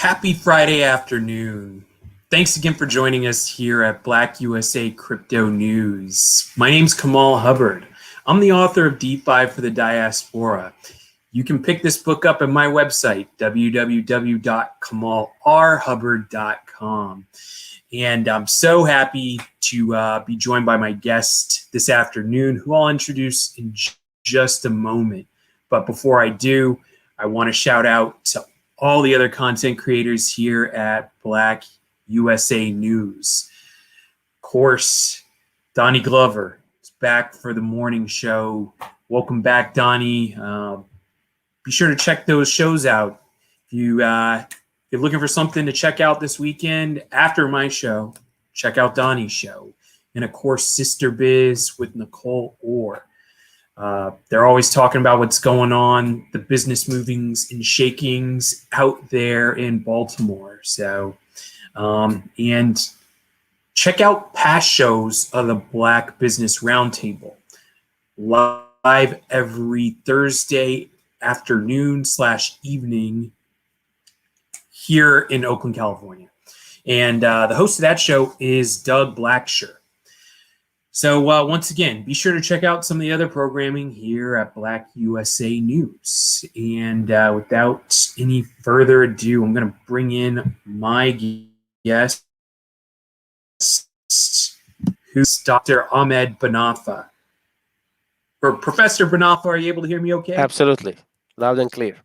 Happy Friday afternoon. Thanks again for joining us here at Black USA Crypto News. My name's Kamal Hubbard. I'm the author of DeFi for the Diaspora. You can pick this book up at my website, www.kamalrhubbard.com. And I'm so happy to be joined by my guest this afternoon, who I'll introduce in just a moment. But before I do, I want to shout out to all the other content creators here at Black USA News. Of course, Donnie Glover is back for the morning show. Welcome back, Donnie. Be sure to check those shows out. If you're looking for something to check out this weekend after my show, check out Donnie's show. And of course, Sister Biz with Nicole Orr. They're always talking about what's going on, the business movings and shakings out there in Baltimore. So, and check out past shows of the Black Business Roundtable, live every Thursday afternoon/evening here in Oakland, California. And the host of that show is Doug Blacksher. So once again, be sure to check out some of the other programming here at Black USA News. And without any further ado, I'm going to bring in my guest, who's Dr. Ahmed Banafa. Or Professor Banafa, are you able to hear me okay? Absolutely. Loud and clear.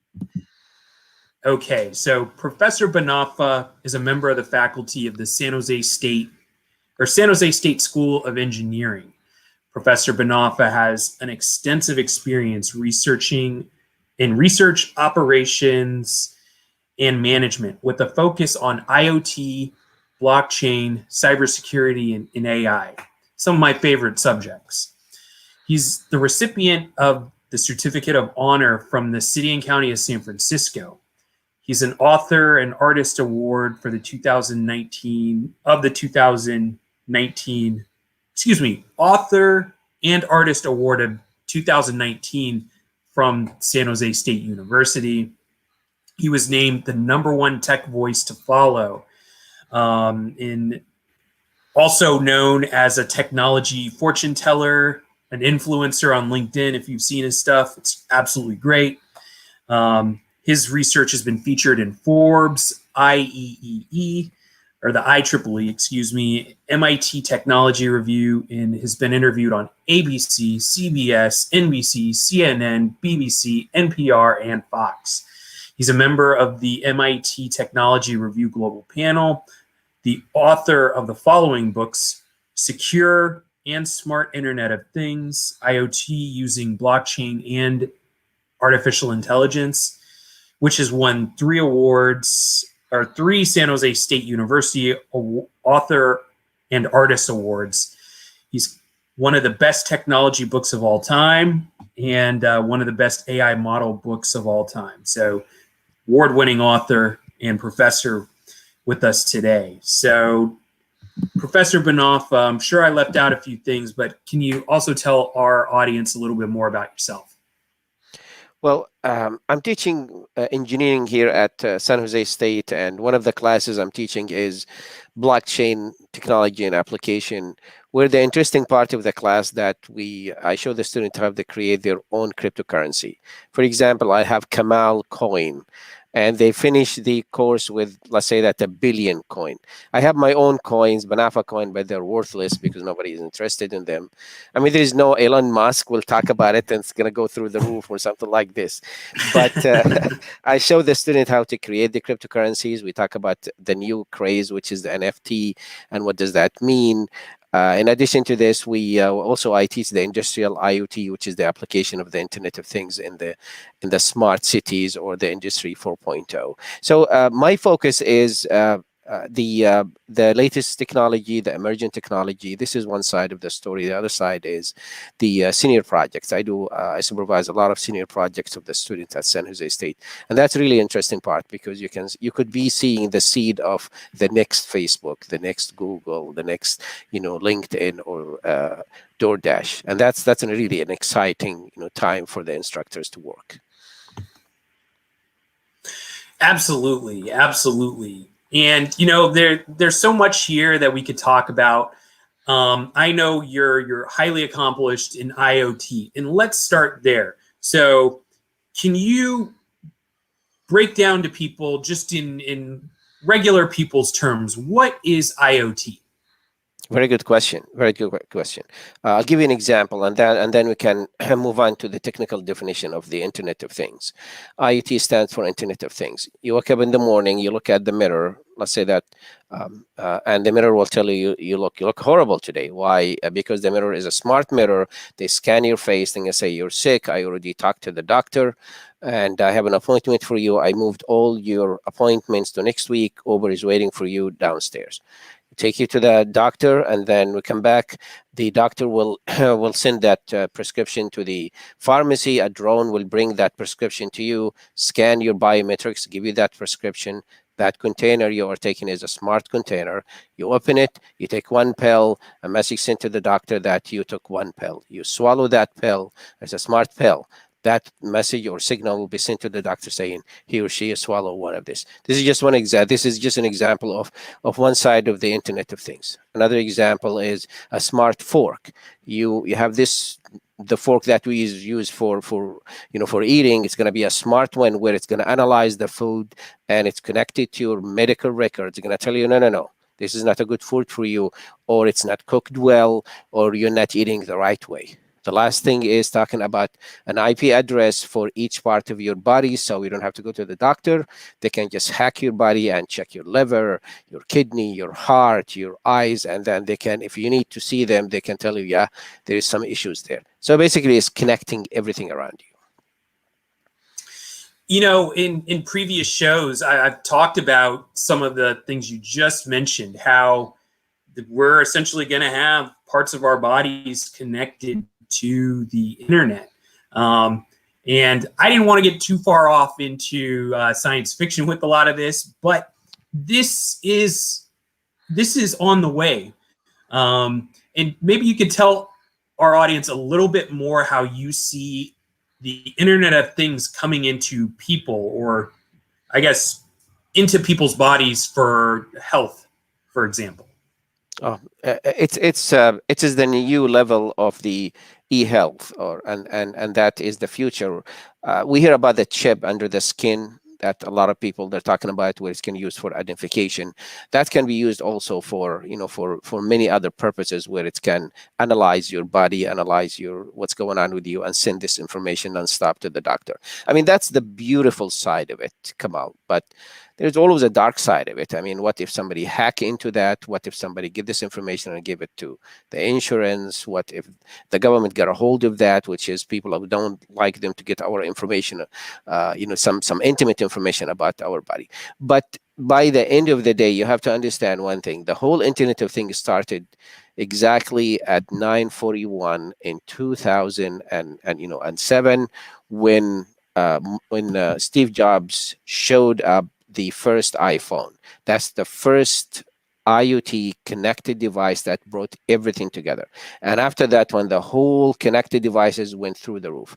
Okay, so Professor Banafa is a member of the faculty of the San Jose State School of Engineering. Professor Banafa has an extensive experience researching in research operations and management with a focus on IoT, blockchain, cybersecurity, and AI, some of my favorite subjects. He's the recipient of the Certificate of Honor from the City and County of San Francisco. He's an author and artist award for the 2019 author and artist award of 2019 from San Jose State University. He was named the #1 tech voice to follow, also known as a technology fortune teller, an influencer on LinkedIn. If you've seen his stuff, it's absolutely great. His research has been featured in Forbes, IEEE, or the IEEE, MIT Technology Review, and has been interviewed on ABC, CBS, NBC, CNN, BBC, NPR, and Fox. He's a member of the MIT Technology Review Global Panel, the author of the following books: Secure and Smart Internet of Things, IoT Using Blockchain and Artificial Intelligence, which has won 3 San Jose State University author and artist awards. He's one of the best technology books of all time and one of the best AI model books of all time. So, award-winning author and professor with us today. So, Professor Banafa, I'm sure I left out a few things, but can you also tell our audience a little bit more about yourself? Well, I'm teaching engineering here at San Jose State, and one of the classes I'm teaching is blockchain technology and application, where the interesting part of the class that I show the students how to create their own cryptocurrency. For example, I have Kamal coin, and they finish the course with, let's say, that 1 billion coin. I have my own coins, Banafa coin, but they're worthless because nobody is interested in them. I mean, there is no Elon Musk will talk about it and it's going to go through the roof or something like this. But I show the student how to create the cryptocurrencies. We talk about the new craze, which is the NFT, and what does that mean. In addition to this, I teach the industrial IoT, which is the application of the Internet of Things in the smart cities or the Industry 4.0. So my focus is the latest technology, the emergent technology. This is one side of the story. The other side is the senior projects. I supervise a lot of senior projects of the students at San Jose State, and that's really interesting part because you could be seeing the seed of the next Facebook, the next Google, the next LinkedIn or DoorDash, and that's really an exciting time for the instructors to work. Absolutely, absolutely. And there's so much here that we could talk about. I know you're highly accomplished in IoT, and let's start there. So, can you break down to people just in regular people's terms, what is IoT? Very good question. Very good question. I'll give you an example, and then we can move on to the technical definition of the Internet of Things. IoT stands for Internet of Things. You wake up in the morning, you look at the mirror. Let's say that, and the mirror will tell you look horrible today. Why? Because the mirror is a smart mirror. They scan your face and they say you're sick. I already talked to the doctor, and I have an appointment for you. I moved all your appointments to next week. Uber is waiting for you downstairs. Take you to the doctor, and then we come back. The doctor will will send that prescription to the pharmacy. A drone will bring that prescription to you, scan your biometrics, give you that prescription. That container you are taking is a smart container. You open it, you take one pill, a message sent to the doctor that you took one pill. You swallow that pill, it's a smart pill. That message or signal will be sent to the doctor saying he or she has swallowed one of this. This is just one example. This is just an example of one side of the Internet of Things. Another example is a smart fork. You have the fork that we use for eating. It's going to be a smart one where it's going to analyze the food and it's connected to your medical records. It's going to tell you no. This is not a good food for you, or it's not cooked well, or you're not eating the right way. The last thing is talking about an IP address for each part of your body, so you don't have to go to the doctor. They can just hack your body and check your liver, your kidney, your heart, your eyes, and then they can, if you need to see them, they can tell you, yeah, there is some issues there. So basically, it's connecting everything around you. In previous shows, I've talked about some of the things you just mentioned, how we're essentially going to have parts of our bodies connected to the internet. And I didn't want to get too far off into science fiction with a lot of this, but this is on the way. And maybe you could tell our audience a little bit more how you see the Internet of Things coming into people, or I guess into people's bodies for health, for example. Oh, it is the new level of the e-health, and that is the future. We hear about the chip under the skin that a lot of people they're talking about, where it's can be used for identification. That can be used also for for many other purposes, where it can analyze your body, analyze what's going on with you, and send this information nonstop to the doctor. I mean, that's the beautiful side of it, Kamal. But there's always a dark side of it. I mean, what if somebody hack into that? What if somebody give this information and give it to the insurance? What if the government got a hold of that, which is people who don't like them to get our information, some intimate information about our body. But by the end of the day, you have to understand one thing: the whole Internet of Things started exactly at 9:41 in 2007, when Steve Jobs showed up the first iPhone. That's the first IoT connected device that brought everything together. And after that one, the whole connected devices went through the roof.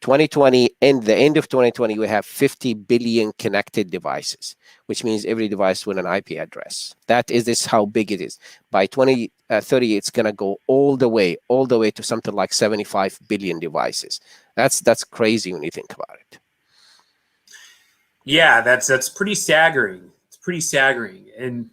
2020, in the end of 2020, we have 50 billion connected devices, which means every device with an IP address. This how big it is. By 2030, it's going to go all the way to something like 75 billion devices. That's crazy when you think about it. Yeah, that's pretty staggering. It's pretty staggering. And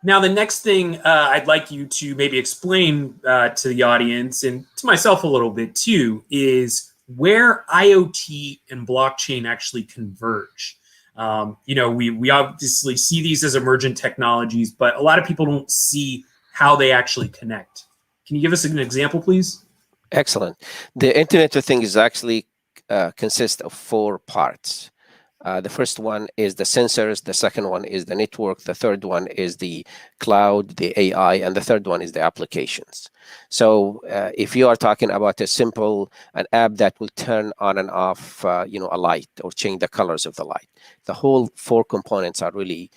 now the next thing I'd like you to maybe explain to the audience and to myself a little bit too is where IoT and blockchain actually converge. We obviously see these as emergent technologies, but a lot of people don't see how they actually connect. Can you give us an example, please? Excellent. The Internet of Things actually consists of 4 parts. The first one is the sensors, the second one is the network, the third one is the cloud, the AI, and the third one is the applications. So if you are talking about an app that will turn on and off, a light, or change the colors of the light, the whole 4 components are really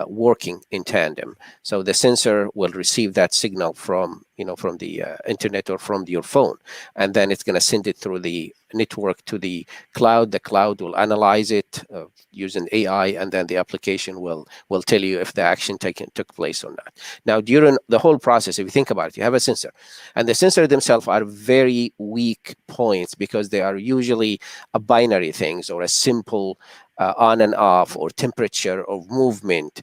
working in tandem. So the sensor will receive that signal from from the internet or from your phone, and then it's going to send it through the network to the cloud. The cloud will analyze it using AI, and then the application will tell you if the action took place or not. Now, during the whole process, if you think about it, you have a sensor, and the sensor themselves are very weak points because they are usually a binary things or a simple on and off or temperature or movement.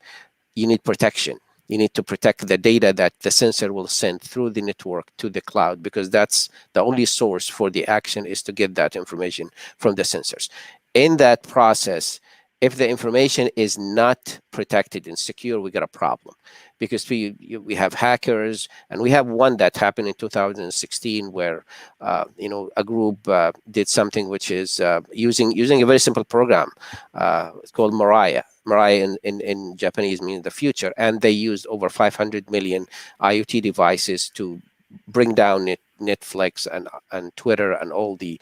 You need protection. You need to protect the data that the sensor will send through the network to the cloud, because that's the only source for the action, is to get that information from the sensors. In that process, if the information is not protected and secure, we got a problem, because we have hackers, and we have one that happened in 2016 where a group did something which is using a very simple program. It's called Mariah. Mariah in Japanese means the future, and they used over 500 million IoT devices to bring down Netflix and Twitter and all the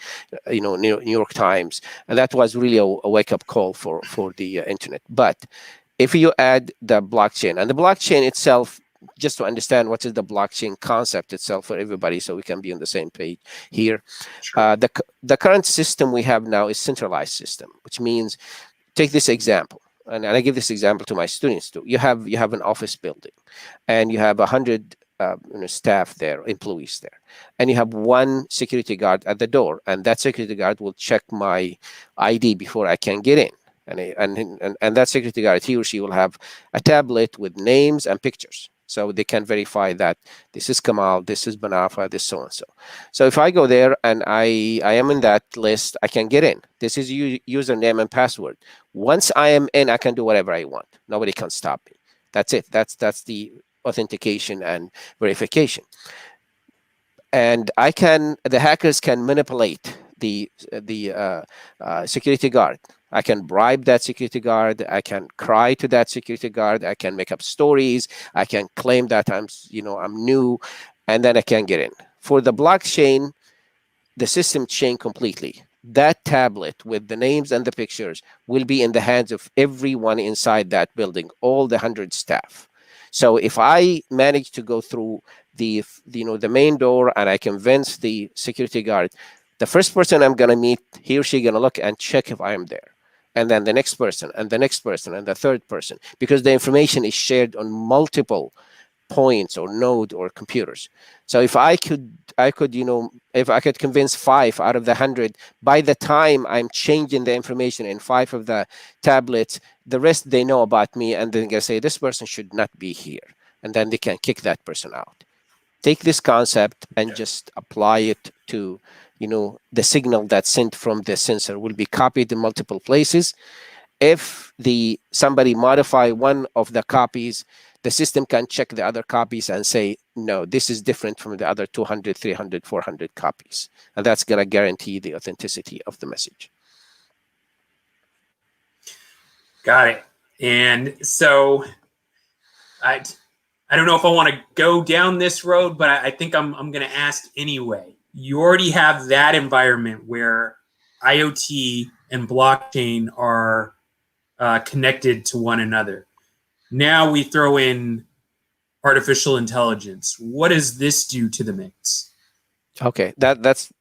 New York Times, and that was really a wake-up call for the internet. But if you add the blockchain, and the blockchain itself, just to understand what is the blockchain concept itself for everybody, so we can be on the same page here. Sure. The current system we have now is centralized system, which means, take this example, and I give this example to my students too. You have an office building, and you have 100 staff there, employees there, and you have one security guard at the door, and that security guard will check my ID before I can get in. And that security guard, he or she will have a tablet with names and pictures, so they can verify that this is Kamal, this is Banafa, this so and so. So if I go there and I am in that list, I can get in. This is username and password. Once I am in, I can do whatever I want. Nobody can stop me. That's it. That's the authentication and verification. And the hackers can manipulate the security guard. I can bribe that security guard. I can cry to that security guard. I can make up stories. I can claim that I'm new, and then I can get in. For the blockchain, the system changed completely. That tablet with the names and the pictures will be in the hands of everyone inside that building, all the 100 staff. So if I manage to go through the main door and I convince the security guard, the first person I'm going to meet, he or she going to look and check if I am there. And then the next person, and the next person, and the third person, because the information is shared on multiple points or node or computers. So if I could convince 5 out of the 100, by the time I'm changing the information in 5 of the tablets, the rest they know about me, and then they say this person should not be here, and then they can kick that person out. Take this concept and just apply it to the signal that's sent from the sensor will be copied in multiple places. If somebody modify one of the copies, the system can check the other copies and say, no, this is different from the other 200, 300, 400 copies. And that's going to guarantee the authenticity of the message. Got it. And so I don't know if I want to go down this road, but I think I'm going to ask anyway. You already have that environment where IoT and blockchain are connected to one another. Now we throw in artificial intelligence. What does this do to the mix? Okay, that's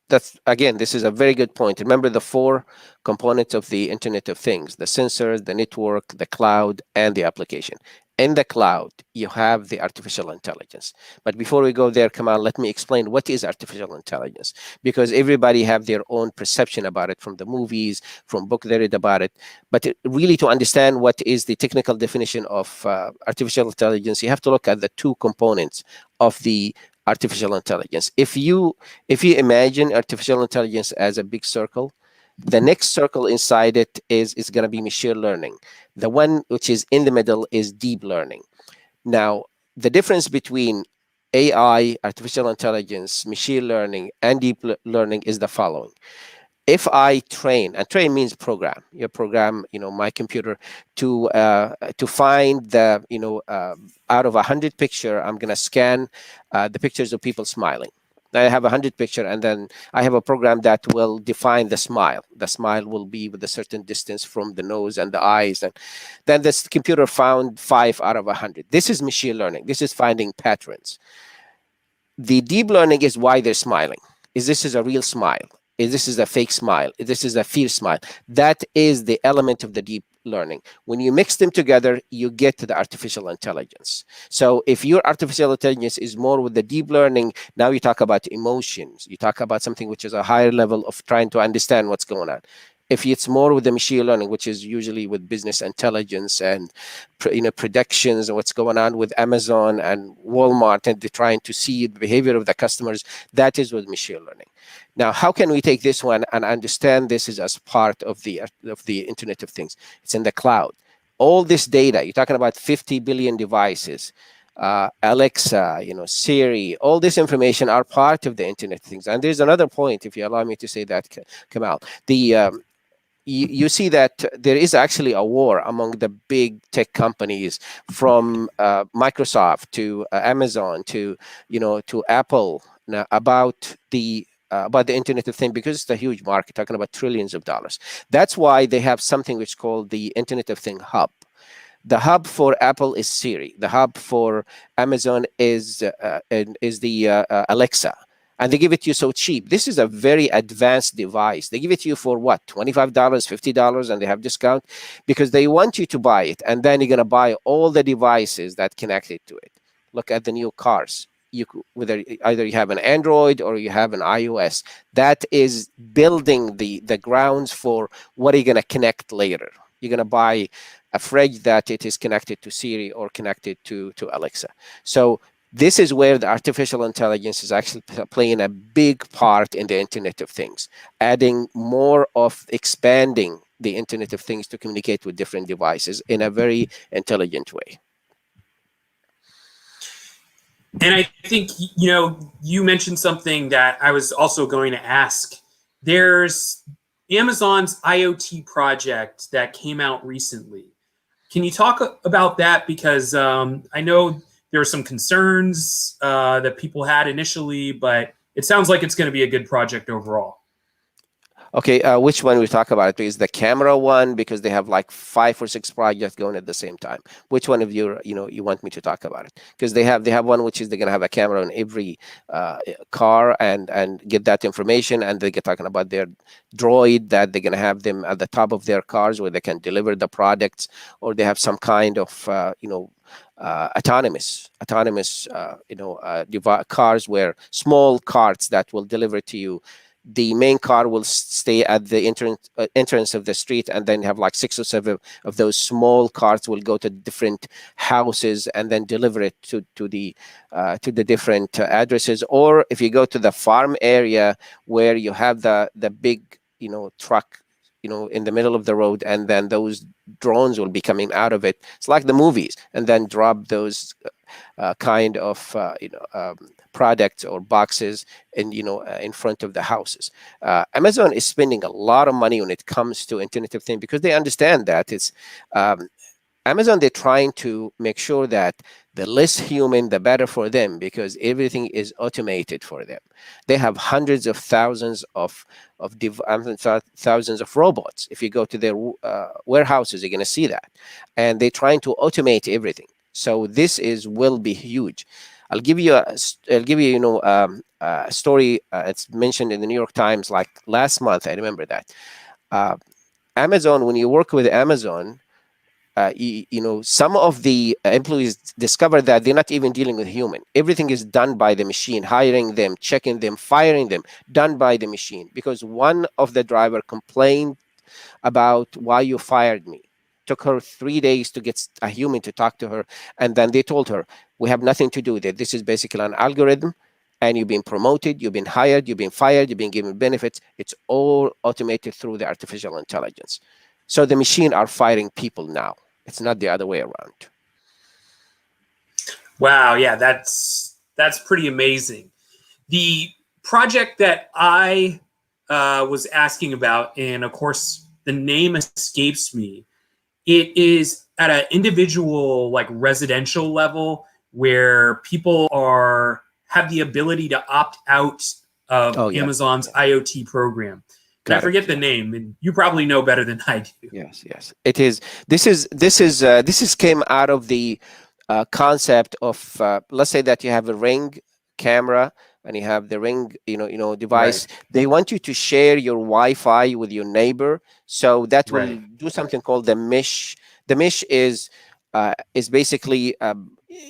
again, this is a very good point. Remember the 4 components of the Internet of Things: the sensors, the network, the cloud, and the application. In the cloud, you have the artificial intelligence. But before we go there, Kamal, let me explain what is artificial intelligence, because everybody have their own perception about it from the movies, from book they read about it. But really, to understand what is the technical definition of artificial intelligence, you have to look at the 2 components of the artificial intelligence. If you imagine artificial intelligence as a big circle, the next circle inside it is going to be machine learning. The one which is in the middle is deep learning. Now, the difference between AI, artificial intelligence, machine learning, and deep learning is the following. If I train, and train means program, you program, my computer to find the, out of 100 pictures, I'm going to scan the pictures of people smiling. Now I have 100 picture, and then I have a program that will define the smile. The smile will be with a certain distance from the nose and the eyes, and then this computer found 5 out of 100. This is machine learning. This is finding patterns. The deep learning is why they're smiling. Is this is a real smile? Is this is a fake smile? Is this is a fear smile? That is the element of the deep learning. When you mix them together, you get to the artificial intelligence. So if your artificial intelligence is more with the deep learning, now you talk about emotions. You talk about something which is a higher level of trying to understand what's going on. If it's more with the machine learning, which is usually with business intelligence and predictions and what's going on with Amazon and Walmart, and they're trying to see the behavior of the customers, that is with machine learning. Now, how can we take this one and understand this is as part of the Internet of Things? It's in the cloud. All this data, you're talking about 50 billion devices, Alexa, Siri, all this information are part of the Internet of Things. And there's another point, if you allow me to say that, Kamal. You see that there is actually a war among the big tech companies, from Microsoft to Amazon to Apple, about the Internet of Things, because it's a huge market, talking about trillions of dollars. That's why they have something which is called the Internet of Things hub. The hub for Apple is Siri. The hub for Amazon is the Alexa. And they give it to you so cheap. This is a very advanced device. They give it to you for what, $25, $50, and they have discount because they want you to buy it. And then you're going to buy all the devices that connected to it. Look at the new cars. Whether either you have an Android or you have an iOS, that is building the grounds for what are you going to connect later. You're going to buy a fridge that it is connected to Siri or connected to Alexa. So this is where the artificial intelligence is actually playing a big part in the Internet of Things, adding more of expanding the Internet of Things to communicate with different devices in a very intelligent way. And I think, you mentioned something that I was also going to ask. There's Amazon's IoT project that came out recently. Can you talk about that? Because I know there were some concerns that people had initially, but it sounds like it's going to be a good project overall. Okay, which one we talk about? Is the camera one, because they have like 5 or 6 projects going at the same time? Which one of you want me to talk about it? Because they have one which is they're going to have a camera in every car and get that information, and they're talking about their droid that they're going to have them at the top of their cars where they can deliver the products, or they have some kind of autonomous cars, where small carts that will deliver to you. The main car will stay at the entrance of the street, and then have like 6 or 7 of those small cars will go to different houses and then deliver it to the different addresses. Or if you go to the farm area where you have the big truck in the middle of the road, and then those drones will be coming out of it. It's like the movies, and then drop those kind of products or boxes in front of the houses. Amazon is spending a lot of money when it comes to Internet of Things, because they understand that it's Amazon, they're trying to make sure that the less human, the better for them, because everything is automated for them. They have hundreds of thousands of robots. If you go to their warehouses, you're going to see that. And they're trying to automate everything. So this will be huge. I'll give you a story. It's mentioned in the New York Times like last month. I remember that. Amazon, when you work with Amazon, some of the employees discover that they're not even dealing with human. Everything is done by the machine, hiring them, checking them, firing them, done by the machine. Because one of the driver complained about why you fired me. Took her 3 days to get a human to talk to her. And then they told her, we have nothing to do with it. This is basically an algorithm, and you've been promoted, you've been hired, you've been fired, you've been given benefits. It's all automated through the artificial intelligence. So the machine are firing people now. It's not the other way around. Wow, yeah, that's pretty amazing. The project that I was asking about, and of course the name escapes me, it is at an individual, like residential level, where people are have the ability to opt out of Amazon's IoT program. And I forget the name, and you probably know better than I do. Yes, yes, it is. This came out of the concept of let's say that you have a Ring camera and you have the Ring, device. Right. They want you to share your Wi-Fi with your neighbor, so that will do something called the mesh. The mesh is basically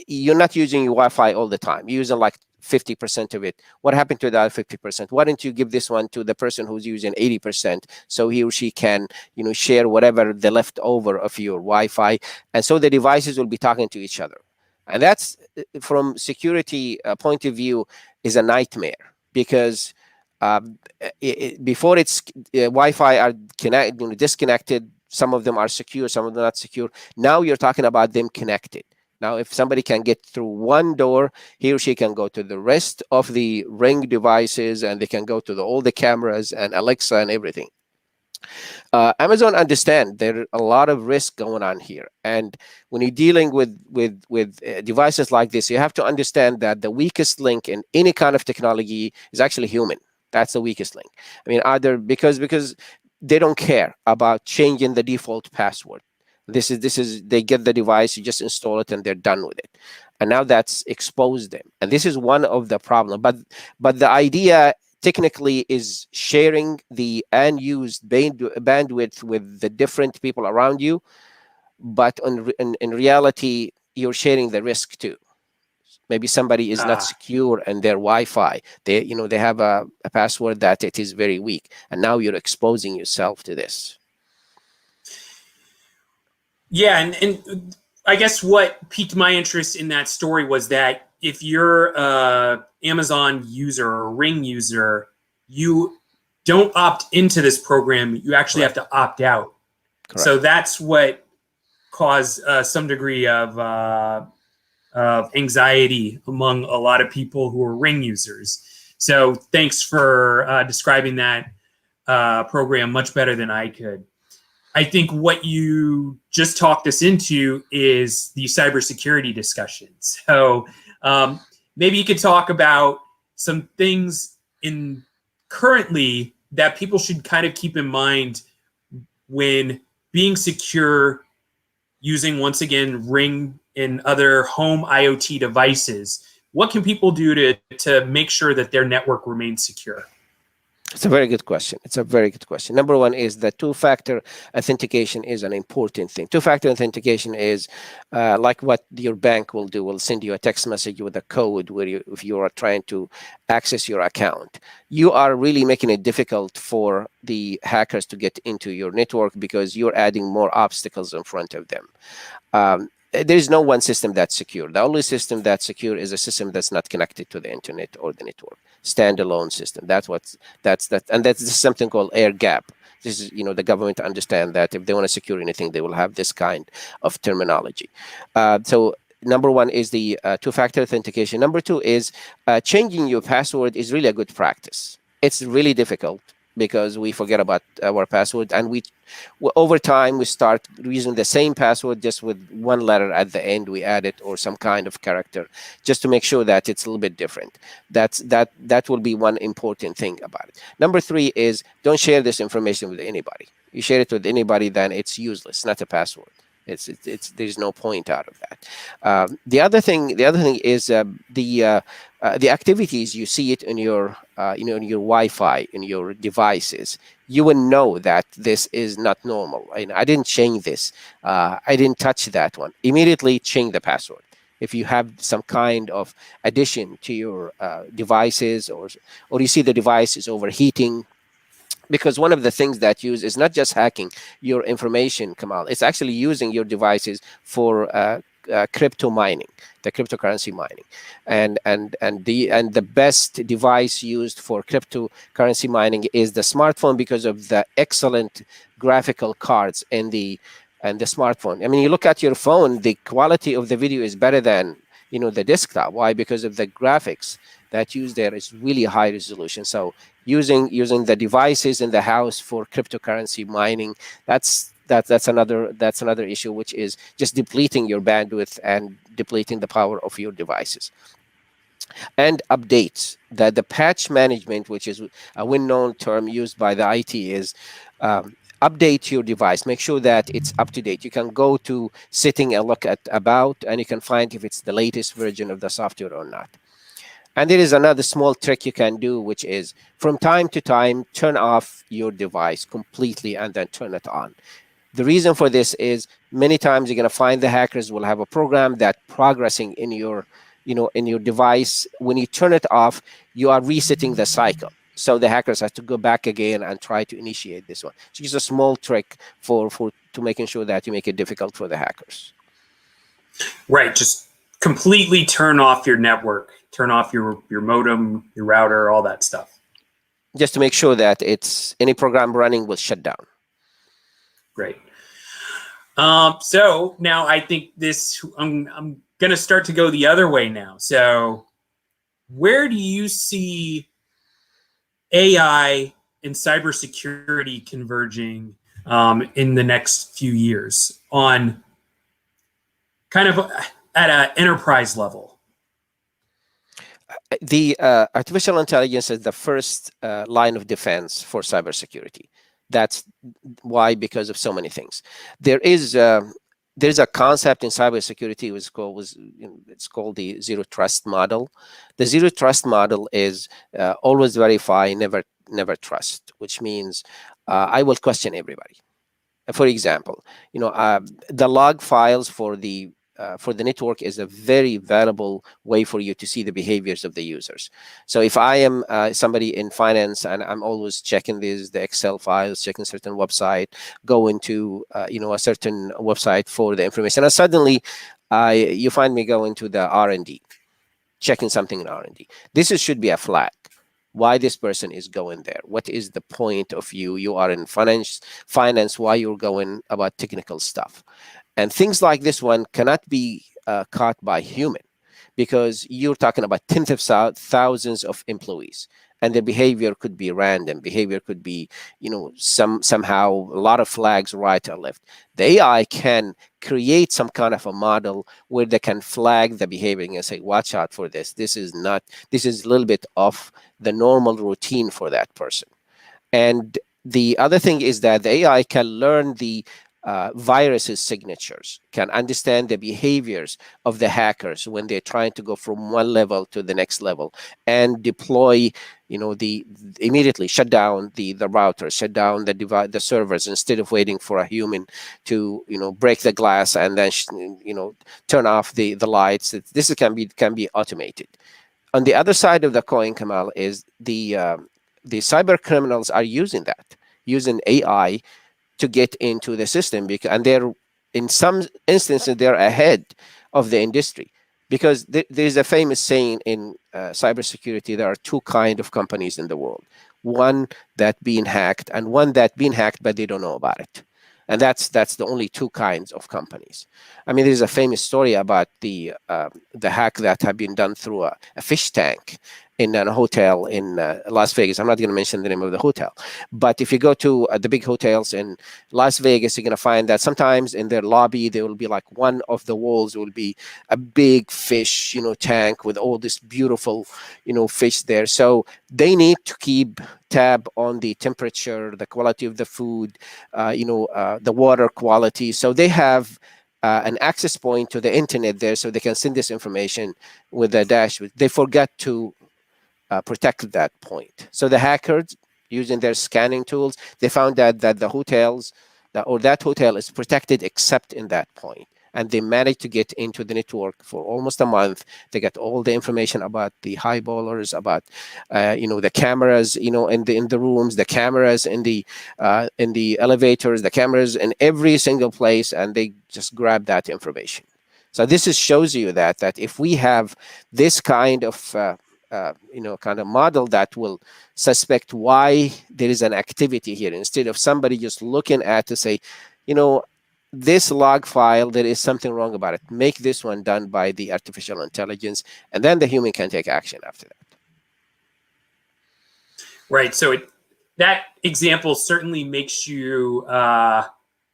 you're not using your Wi-Fi all the time. You're using like 50% of it. What happened to that 50%? Why don't you give this one to the person who's using 80%, so he or she can, share whatever the leftover of your Wi-Fi, and so the devices will be talking to each other. And that's, from security point of view, is a nightmare, because before it's Wi-Fi are disconnected. Some of them are secure, some of them not secure. Now you're talking about them connected. Now, if somebody can get through one door, he or she can go to the rest of the Ring devices, and they can go to all the cameras and Alexa and everything. Amazon understand there are a lot of risk going on here, and when you're dealing with devices like this, you have to understand that the weakest link in any kind of technology is actually human. That's the weakest link. I mean, either because they don't care about changing the default password. This is they get the device, you just install it, and they're done with it. And now that's exposed them. And this is one of the problem. But the idea technically is sharing the unused bandwidth with the different people around you. But in reality, you're sharing the risk too. Maybe somebody is not secure in their Wi-Fi. They have a password that it is very weak, and now you're exposing yourself to this. Yeah, and I guess what piqued my interest in that story was that if you're a Amazon user or a Ring user, you don't opt into this program. You actually have to opt out. Correct. So that's what caused some degree of anxiety among a lot of people who are Ring users. So thanks for describing that program much better than I could. I think what you just talked us into is the cybersecurity discussion. So maybe you could talk about some things in currently that people should kind of keep in mind when being secure using, once again, Ring and other home IoT devices. What can people do to make sure that their network remains secure? It's a very good question. It's a very good question. Number one is that two-factor authentication is an important thing. Two-factor authentication is like what your bank will do. Will send you a text message with a code where if you are trying to access your account. You are really making it difficult for the hackers to get into your network because you're adding more obstacles in front of them. There is no one system that's secure. The only system that's secure is a system that's not connected to the internet or the network. Standalone system. And that's something called air gap. This is, the government understand that if they want to secure anything, they will have this kind of terminology. So number one is the two-factor authentication. Number two is changing your password is really a good practice. It's really difficult because we forget about our password, and over time we start using the same password just with one letter at the end. We add it or some kind of character just to make sure that it's a little bit different. That will be one important thing about it. Number three is don't share this information with anybody. You share it with anybody, then it's useless, not a password. There's no point out of that. The other thing is the activities. You see it in your in your Wi-Fi, in your devices. You will know that this is not normal. I didn't change this. I didn't touch that one. Immediately change the password. If you have some kind of addition to your devices, or you see the device is overheating. Because one of the things that use is not just hacking your information, Kamal. It's actually using your devices for crypto mining, the cryptocurrency mining, and the best device used for cryptocurrency mining is the smartphone because of the excellent graphical cards in the smartphone. I mean, you look at your phone, the quality of the video is better than the desktop. Why? Because of the graphics that used there is really high resolution. So using the devices in the house for cryptocurrency mining, that's another issue, which is just depleting your bandwidth and depleting the power of your devices. and updates. That the patch management, which is a well-known term used by the IT, is update your device. Make sure that it's up to date. You can go to setting and look at about, and you can find if it's the latest version of the software or not. And there is another small trick you can do, which is from time to time, turn off your device completely and then turn it on. The reason for this is many times you're going to find the hackers will have a program that progressing in your, in your device. When you turn it off, you are resetting the cycle. So the hackers have to go back again and try to initiate this one. So it's a small trick to making sure that you make it difficult for the hackers. Right. Just completely turn off your network, turn off your modem, your router, all that stuff. Just to make sure that any program running will shut down. Great. So now I think I'm going to start to go the other way now. So where do you see AI and cybersecurity converging in the next few years on kind of at an enterprise level? The artificial intelligence is the first line of defense for cybersecurity. That's why, because of so many things. There's a concept in cybersecurity it's called the zero trust model. The zero trust model is always verify, never trust, which means I will question everybody. For example, the log files for the network is a very valuable way for you to see the behaviors of the users. So if I am somebody in finance and I'm always checking the Excel files, checking certain website, go into a certain website for the information, and suddenly you find me go into the R&D, checking something in R&D. This should be a flag. Why this person is going there? What is the point of view? You are in finance. Why you're going about technical stuff? And things like this one cannot be caught by human, because you're talking about tens of thousands of employees, and the behavior could be random. Behavior could be, somehow a lot of flags right or left. The AI can create some kind of a model where they can flag the behavior and say, watch out for this. This is a little bit off the normal routine for that person. And the other thing is that the AI can learn the viruses signatures, can understand the behaviors of the hackers when they're trying to go from one level to the next level, and deploy, immediately shut down the router, shut down the servers, instead of waiting for a human to break the glass and then turn off the lights. This can be automated. On the other side of the coin, Kamal, is the cyber criminals are using AI to get into the system, and they're, in some instances, they're ahead of the industry, because there's a famous saying in cybersecurity: there are two kind of companies in the world, one that being hacked and one that being hacked but they don't know about it. And that's the only two kinds of companies. I mean, there's a famous story about the hack that had been done through a fish tank in a hotel in Las Vegas. I'm not going to mention the name of the hotel, but if you go to the big hotels in Las Vegas, you're going to find that sometimes in their lobby there will be like one of the walls will be a big fish, tank with all this beautiful, fish there. So they need to keep tab on the temperature, the quality of the food, the water quality. So they have an access point to the internet there, so they can send this information with the dashboard. They forget to protect that point. So the hackers, using their scanning tools, they found that the hotels that hotel is protected except in that point. And they managed to get into the network for almost a month. They got all the information about the highballers, about the cameras, in the rooms, the cameras in the elevators, the cameras in every single place, and they just grab that information. So this shows you that if we have this kind of kind of model that will suspect why there is an activity here, instead of somebody just looking at to say, this log file, there is something wrong about it. Make this one done by the artificial intelligence, and then the human can take action after that. Right. So that example certainly makes you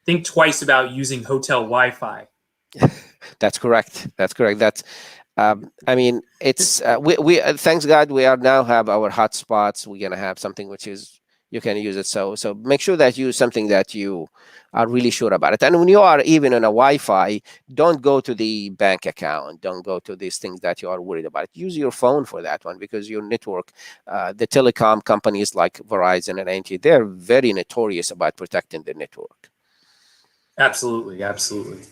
think twice about using hotel Wi-Fi. That's correct. That's I mean, it's we thanks God we are now have our hotspots. We're gonna have something which is you can use it. So make sure that you use something that you are really sure about it. And when you are even on a Wi-Fi, don't go to the bank account. Don't go to these things that you are worried about. Use your phone for that one because your network, the telecom companies like Verizon and AT&T, they're very notorious about protecting their network. Absolutely, absolutely.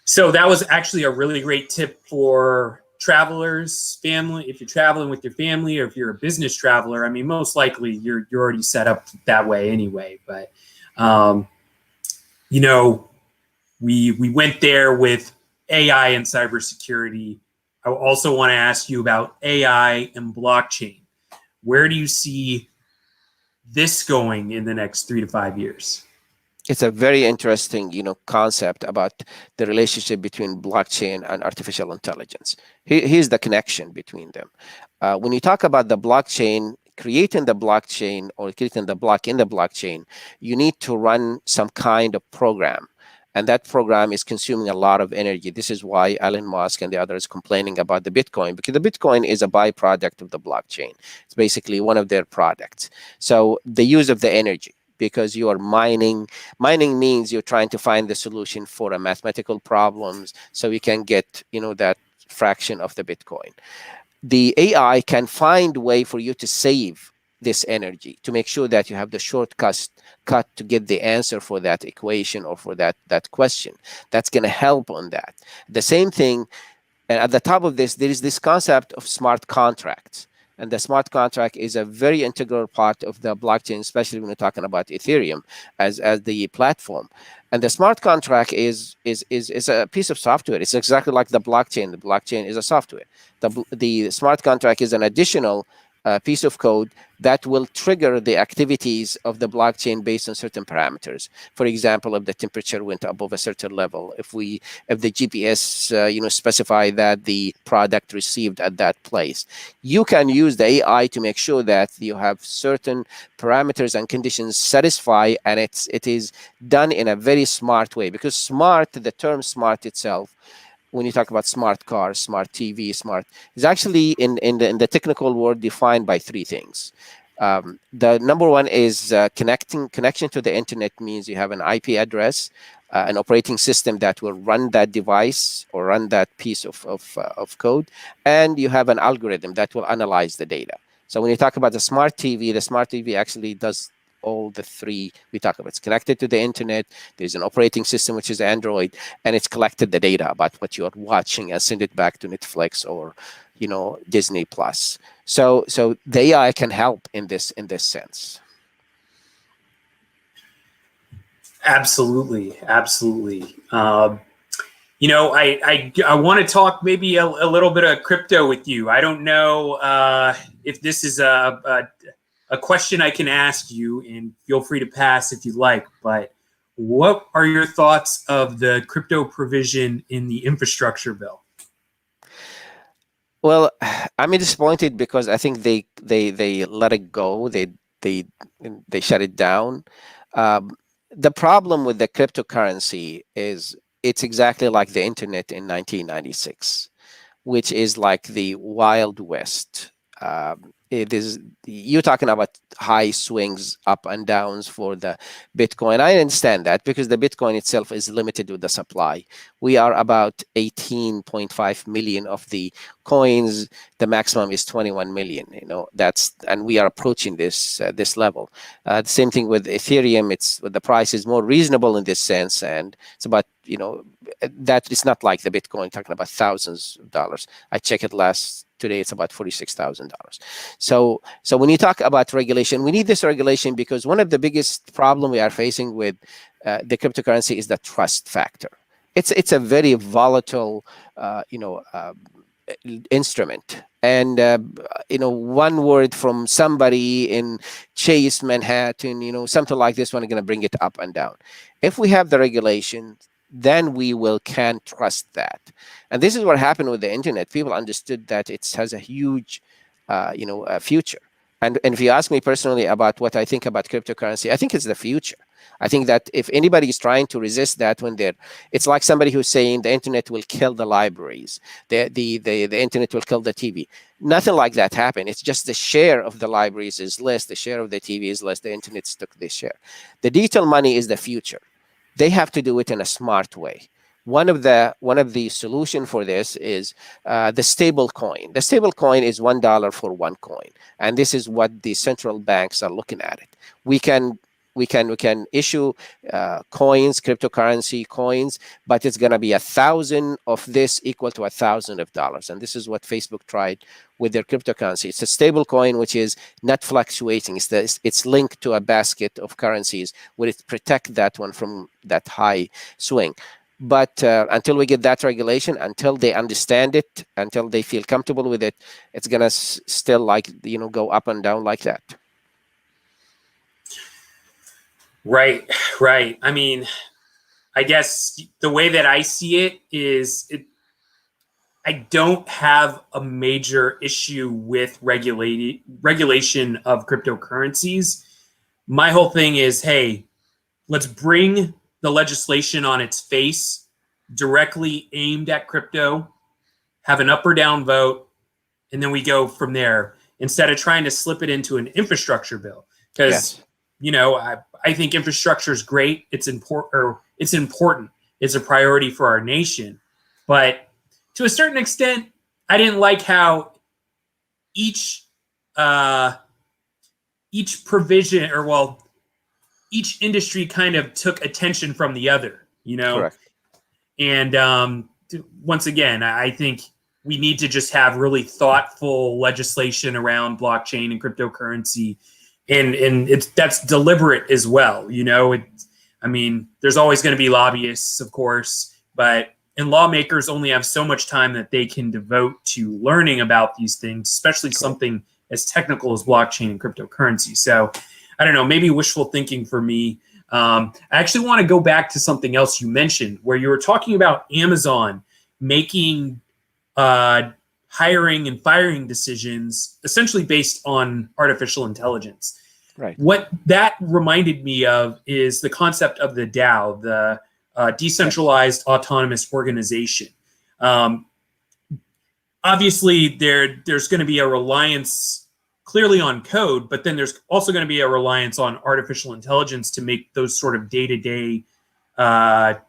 So that was actually a really great tip for travelers, family. If you're traveling with your family, or if you're a business traveler, I mean, most likely you're already set up that way anyway. But um, you know, we went there with AI and cybersecurity. I also want to ask you about AI and blockchain. Where do you see this going in the next 3 to 5 years? It's a very interesting, concept about the relationship between blockchain and artificial intelligence. Here's the connection between them. When you talk about the blockchain, creating the blockchain or creating the block in the blockchain, you need to run some kind of program. And that program is consuming a lot of energy. This is why Elon Musk and the others complaining about the Bitcoin, because the Bitcoin is a byproduct of the blockchain. It's basically one of their products. So the use of the energy, because you are mining means you're trying to find the solution for a mathematical problems so you can get that fraction of the Bitcoin. The AI can find a way for you to save this energy to make sure that you have the shortcut to get the answer for that equation or for that question. That's going to help on that. The same thing, and at the top of this, there is this concept of smart contracts. And the smart contract is a very integral part of the blockchain, especially when you're talking about Ethereum as the platform. And the smart contract is a piece of software. It's exactly like the blockchain. The blockchain is a software. The smart contract is an additional piece of code that will trigger the activities of the blockchain based on certain parameters. For example, if the temperature went above a certain level, if the GPS specify that the product received at that place, you can use the AI to make sure that you have certain parameters and conditions satisfied, and it is done in a very smart way. Because the term smart itself, when you talk about smart cars, smart TV, smart, is actually in the technical world defined by three things. The number one is connection to the internet means you have an IP address, an operating system that will run that device or run that piece of code, and you have an algorithm that will analyze the data. So when you talk about the smart TV actually does all the three we talk about. It's connected to the internet. There's an operating system, which is Android, and it's collected the data about what you are watching and send it back to Netflix or, Disney Plus. So the AI can help in this sense. Absolutely, absolutely. I want to talk maybe a little bit of crypto with you. I don't know if this is a question I can ask you, and feel free to pass if you like, but what are your thoughts of the crypto provision in the infrastructure bill? Well, I'm disappointed because I think they let it go. They shut it down. Um, the problem with the cryptocurrency is it's exactly like the internet in 1996, which is like the Wild West. It is you're talking about high swings up and downs for the Bitcoin. I understand that because the Bitcoin itself is limited with the supply. We are about 18.5 million of the coins. The maximum is 21 million. And we are approaching this level. The same thing with Ethereum. The price is more reasonable in this sense, and it's about that it's not like the Bitcoin talking about thousands of dollars. I checked it today, it's about $46,000. So when you talk about regulation, we need this regulation because one of the biggest problem we are facing with the cryptocurrency is the trust factor. It's a very volatile, instrument. And one word from somebody in Chase Manhattan, something like this one, are going to bring it up and down. If we have the regulation, then we can trust that. And this is what happened with the internet. People understood that it has a huge future. And if you ask me personally about what I think about cryptocurrency, I think it's the future. I think that if anybody is trying to resist that, it's like somebody who's saying the internet will kill the libraries, the internet will kill the TV. Nothing like that happened. It's just the share of the libraries is less, the share of the TV is less, the internet took this share. The digital money is the future. They have to do it in a smart way. One of the solution for this is the stable coin. The stable coin is $1 for one coin, and this is what the central banks are looking at it. We can issue coins, cryptocurrency coins, but it's going to be 1,000 of this equal to $1,000, and this is what Facebook tried with their cryptocurrency. It's a stable coin which is not fluctuating. It's linked to a basket of currencies where it protect that one from that high swing. But until we get that regulation, until they understand it, until they feel comfortable with it, it's gonna still go up and down like that. Right. I mean, I guess the way that I see it is I don't have a major issue with regulation of cryptocurrencies. My whole thing is, hey, let's bring the legislation on its face, directly aimed at crypto, have an up or down vote, and then we go from there instead of trying to slip it into an infrastructure bill. Because, I think infrastructure is great. It's important. It's a priority for our nation. But to a certain extent, I didn't like how each provision, each industry kind of took attention from the other, Correct. And once again, I think we need to just have really thoughtful legislation around blockchain and cryptocurrency, and that's deliberate as well. There's always going to be lobbyists, of course, and lawmakers only have so much time that they can devote to learning about these things, especially something as technical as blockchain and cryptocurrency. So I don't know, maybe wishful thinking for me. I actually want to go back to something else you mentioned where you were talking about Amazon making hiring and firing decisions essentially based on artificial intelligence. Right. What that reminded me of is the concept of the DAO, the decentralized autonomous organization. Obviously, there's going to be a reliance clearly on code, but then there's also going to be a reliance on artificial intelligence to make those sort of day-to-day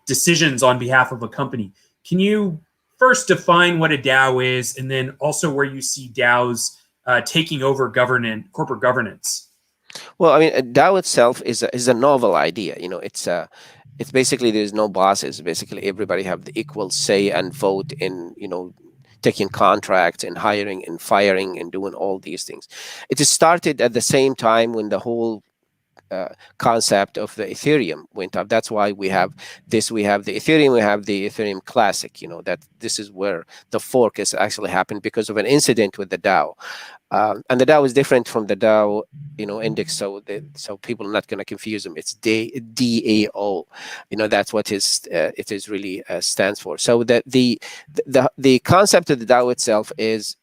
decisions on behalf of a company. Can you first define what a DAO is, and then also where you see DAOs taking over corporate governance? Well, I mean, a DAO itself is a novel idea. It's basically there's no bosses. Basically, everybody have the equal say and vote in taking contracts and hiring and firing and doing all these things. It started at the same time when the whole concept of the Ethereum went up. That's why we have this. We have the Ethereum. We have the Ethereum Classic. That this is where the fork has actually happened because of an incident with the DAO. And the DAO is different from the DAO, index. So people are not going to confuse them. It's DAO. That's what it is really stands for. So the concept of the DAO itself is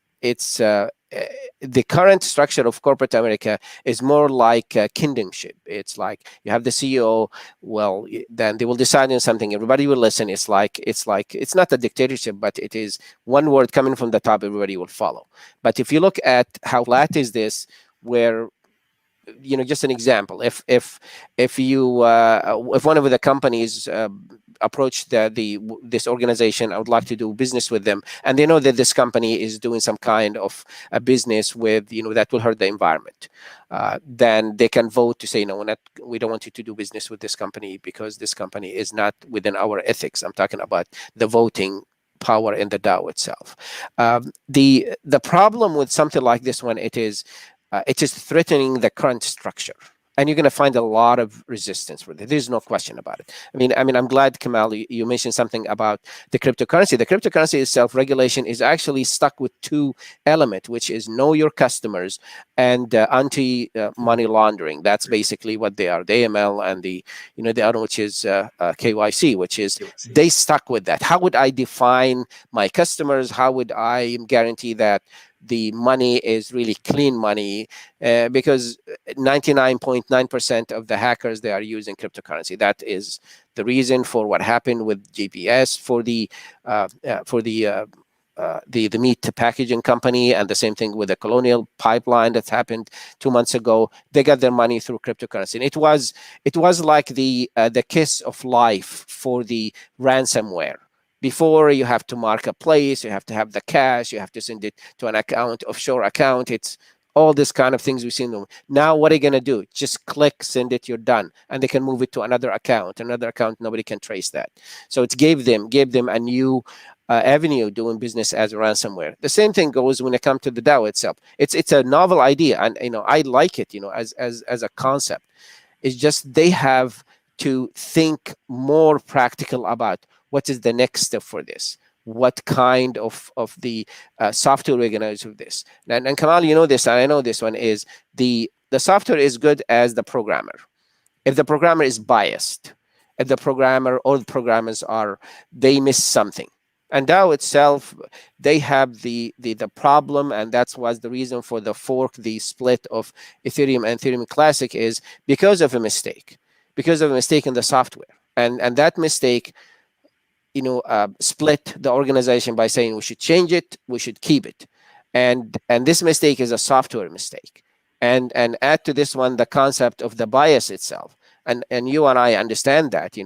the current structure of corporate America is more like a kingdomship. It's like you have the CEO. Well, then they will decide on something. Everybody will listen. It's not a dictatorship, but it is one word coming from the top. Everybody will follow. But if you look at how flat is this, where just an example, if one of the companies approach this organization, I would like to do business with them, and they know that this company is doing some kind of a business with that will hurt the environment, then they can vote to say no, we don't want you to do business with this company because this company is not within our ethics. I'm talking about the voting power in the DAO itself. The problem with something like this one, it is threatening the current structure, and you're going to find a lot of resistance for it. There's no question about it. I mean, I'm glad, Kamal, you mentioned something about the cryptocurrency. The cryptocurrency itself, regulation is actually stuck with two elements, which is know your customers and anti-money laundering. That's basically what they are. The AML and the other, which is KYC, which is they stuck with that. How would I define my customers? How would I guarantee that the money is really clean money, because 99.9% of the hackers, they are using cryptocurrency. That is the reason for what happened with GPS for the meat packaging company, and the same thing with the Colonial Pipeline that happened 2 months ago. They got their money through cryptocurrency, and it was like the kiss of life for the ransomware. Before, you have to mark a place, you have to have the cash, you have to send it to an account, offshore account. It's all this kind of things we've seen. Now, what are you going to do? Just click, send it, you're done. And they can move it to another account, nobody can trace that. So it gave them a new avenue doing business as ransomware. The same thing goes when it comes to the DAO itself. It's a novel idea, and I like it, as a concept. It's just they have to think more practical about what is the next step for this. What kind of the software we're going to use with this. And Kamal, you know this, and I know this one is the software is good as the programmer. If the programmer is biased, if the programmer or the programmers they miss something. And DAO itself, they have the problem, and that was the reason for the fork, the split of Ethereum and Ethereum Classic, is because of a mistake in the software. And that mistake, split the organization by saying we should change it, we should keep it. And this mistake is a software mistake. And add to this one the concept of the bias itself. And you and I understand that,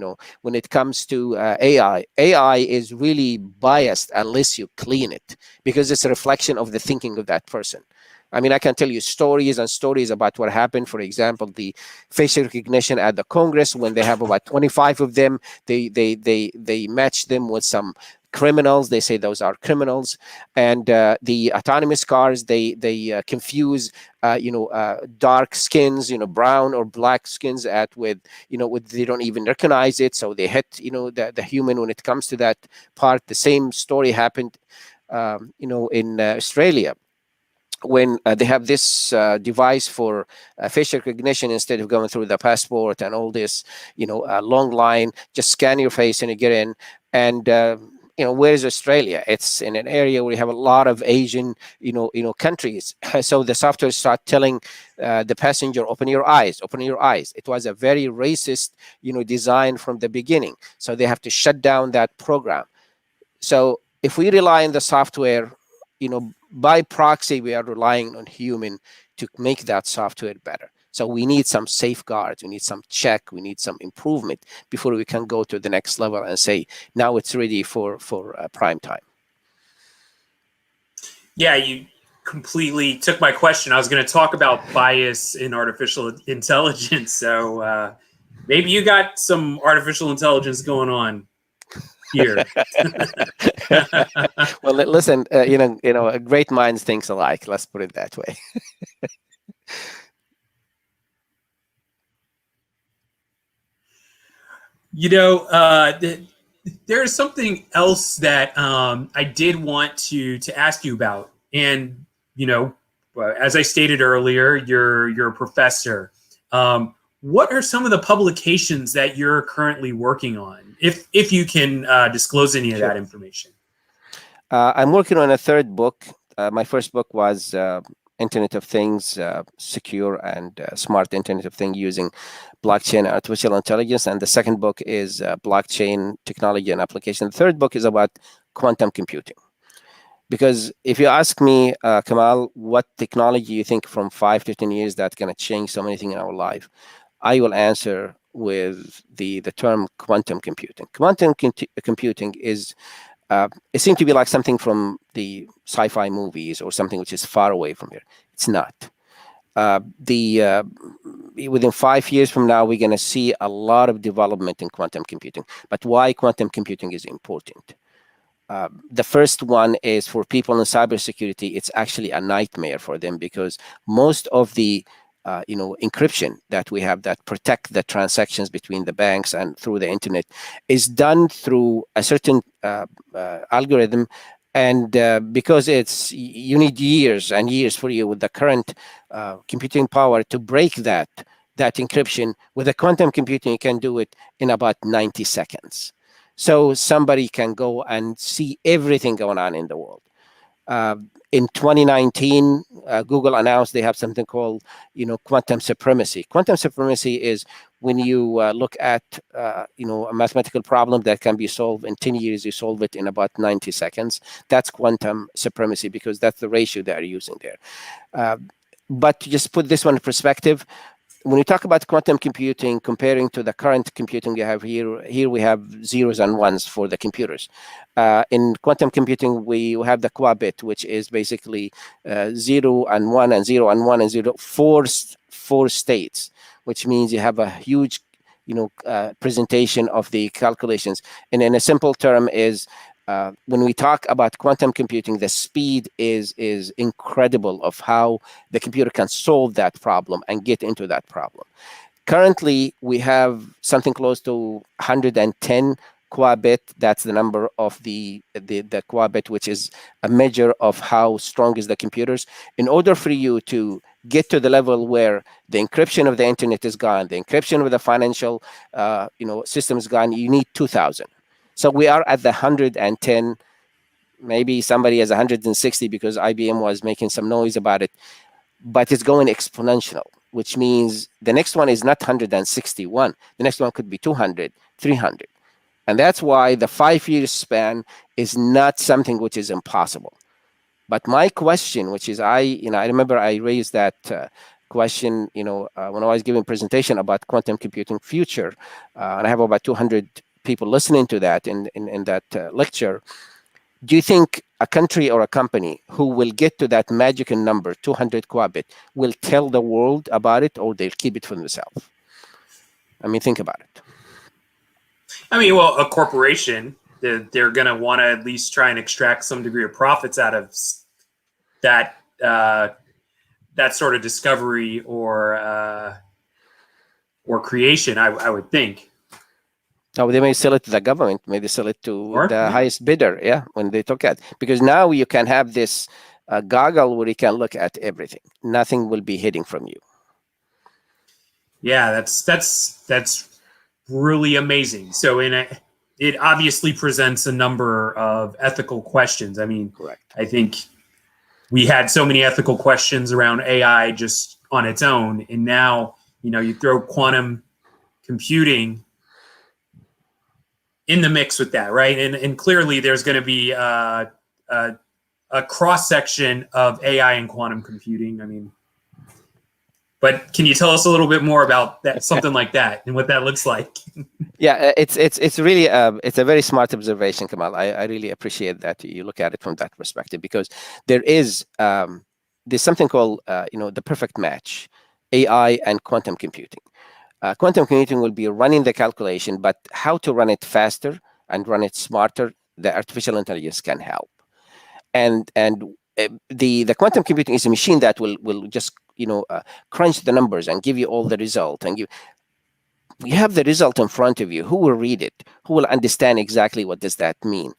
when it comes to AI is really biased unless you clean it, because it's a reflection of the thinking of that person. I mean, I can tell you stories and stories about what happened. For example, the facial recognition at the Congress, when they have about 25 of them, they match them with some criminals. They say those are criminals. And the autonomous cars, they confuse dark skins, brown or black skins with they don't even recognize it. So they hit the human when it comes to that part. The same story happened in Australia, when they have this device for facial recognition. Instead of going through the passport and all this long line, just scan your face and you get in. And where's Australia? It's in an area where we have a lot of Asian countries. So the software start telling the passenger, open your eyes. It was a very racist design from the beginning, so they have to shut down that program. So if we rely on the software, by proxy, we are relying on human to make that software better. So we need some safeguards, we need some check, we need some improvement before we can go to the next level and say, now it's ready for prime time. Yeah, you completely took my question. I was going to talk about bias in artificial intelligence. So maybe you got some artificial intelligence going on here. Well, listen, great minds think alike. Let's put it that way. There's something else that I did want to ask you about. And, as I stated earlier, you're a professor. What are some of the publications that you're currently working on, if you can disclose any of that information? I'm working on a third book. My first book was Internet of Things, secure and smart Internet of Things using blockchain and artificial intelligence. And the second book is blockchain technology and application. The third book is about quantum computing. Because if you ask me, Kamal, what technology you think from 5 to 10 years that's going to change so many things in our life, I will answer with the term quantum computing. Quantum computing is, it seems to be like something from the sci-fi movies or something which is far away from here. It's not. Within 5 years from now, we're going to see a lot of development in quantum computing. But why quantum computing is important? The first one is for people in cybersecurity. It's actually a nightmare for them, because most of the encryption that we have that protect the transactions between the banks and through the internet is done through a certain algorithm. And because you need years and years for you with the current computing power to break that encryption. With a quantum computing, you can do it in about 90 seconds. So somebody can go and see everything going on in the world. In 2019, Google announced they have something called, quantum supremacy. Quantum supremacy is when you look at, a mathematical problem that can be solved in 10 years, you solve it in about 90 seconds. That's quantum supremacy because that's the ratio they are using there. But to just put this one in perspective, when you talk about quantum computing, comparing to the current computing you have here we have zeros and ones for the computers. In quantum computing, we have the qubit, which is basically 0 and 1 and 0 and 1 and 0, four states, which means you have a huge, presentation of the calculations. And in a simple term is, when we talk about quantum computing, the speed is incredible of how the computer can solve that problem and get into that problem. Currently, we have something close to 110 qubit. That's the number of the qubit, which is a measure of how strong is the computers. In order for you to get to the level where the encryption of the internet is gone, the encryption of the financial system is gone, you need 2,000. So we are at the 110. Maybe somebody has 160 because IBM was making some noise about it, but it's going exponential, which means the next one is not 161. The next one could be 200, 300. And that's why the 5-year span is not something which is impossible. But my question, which is I remember I raised that question, when I was giving a presentation about quantum computing future, and I have about 200 people listening to that in that lecture. Do you think a country or a company who will get to that magical number, 200 qubit, will tell the world about it, or they'll keep it for themselves? I mean, think about it. I mean, well, a corporation, they're going to want to at least try and extract some degree of profits out of that that sort of discovery or creation. I would think. Oh, they may sell it to the government. Maybe sell it to the highest bidder. Yeah, when they look at, because now you can have this goggle where you can look at everything. Nothing will be hidden from you. Yeah, that's really amazing. So it obviously presents a number of ethical questions. I mean, correct. I think we had so many ethical questions around AI just on its own, and now you throw quantum computing in the mix with that, right? And clearly there's going to be a cross section of AI and quantum computing. I mean, but can you tell us a little bit more about that, something like that, and what that looks like? Yeah, it's really it's a very smart observation, Kamal. I really appreciate that you look at it from that perspective, because there's something called the perfect match, AI and quantum computing. Quantum computing will be running the calculation, but how to run it faster and run it smarter, the artificial intelligence can help. And the quantum computing is a machine that will just crunch the numbers and give you all the result. And you have the result in front of you. Who will read it? Who will understand exactly what does that mean?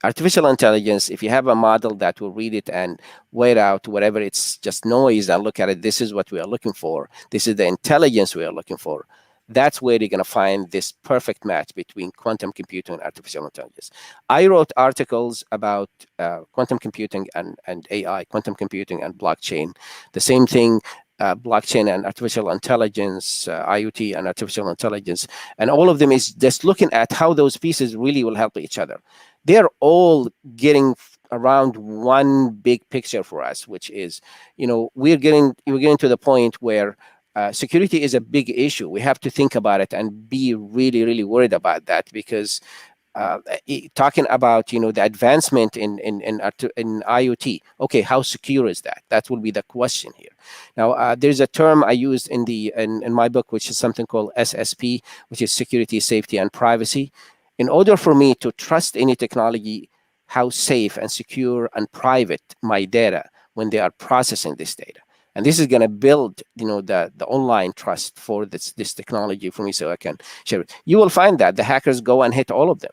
Artificial intelligence, if you have a model that will read it and weigh out whatever it's just noise and look at it, this is what we are looking for. This is the intelligence we are looking for. That's where you're going to find this perfect match between quantum computing and artificial intelligence. I wrote articles about quantum computing and AI, quantum computing and blockchain. The same thing, blockchain and artificial intelligence, IoT and artificial intelligence. And all of them is just looking at how those pieces really will help each other. They're all getting around one big picture for us, which is, we're getting to the point where security is a big issue. We have to think about it and be really, really worried about that, because talking about the advancement in IoT, okay, how secure is that? That will be the question here. Now, there's a term I used in my book, which is something called SSP, which is security, safety, and privacy. In order for me to trust any technology, how safe and secure and private my data when they are processing this data. And this is going to build, the online trust for this technology for me, so I can share it. You will find that the hackers go and hit all of them.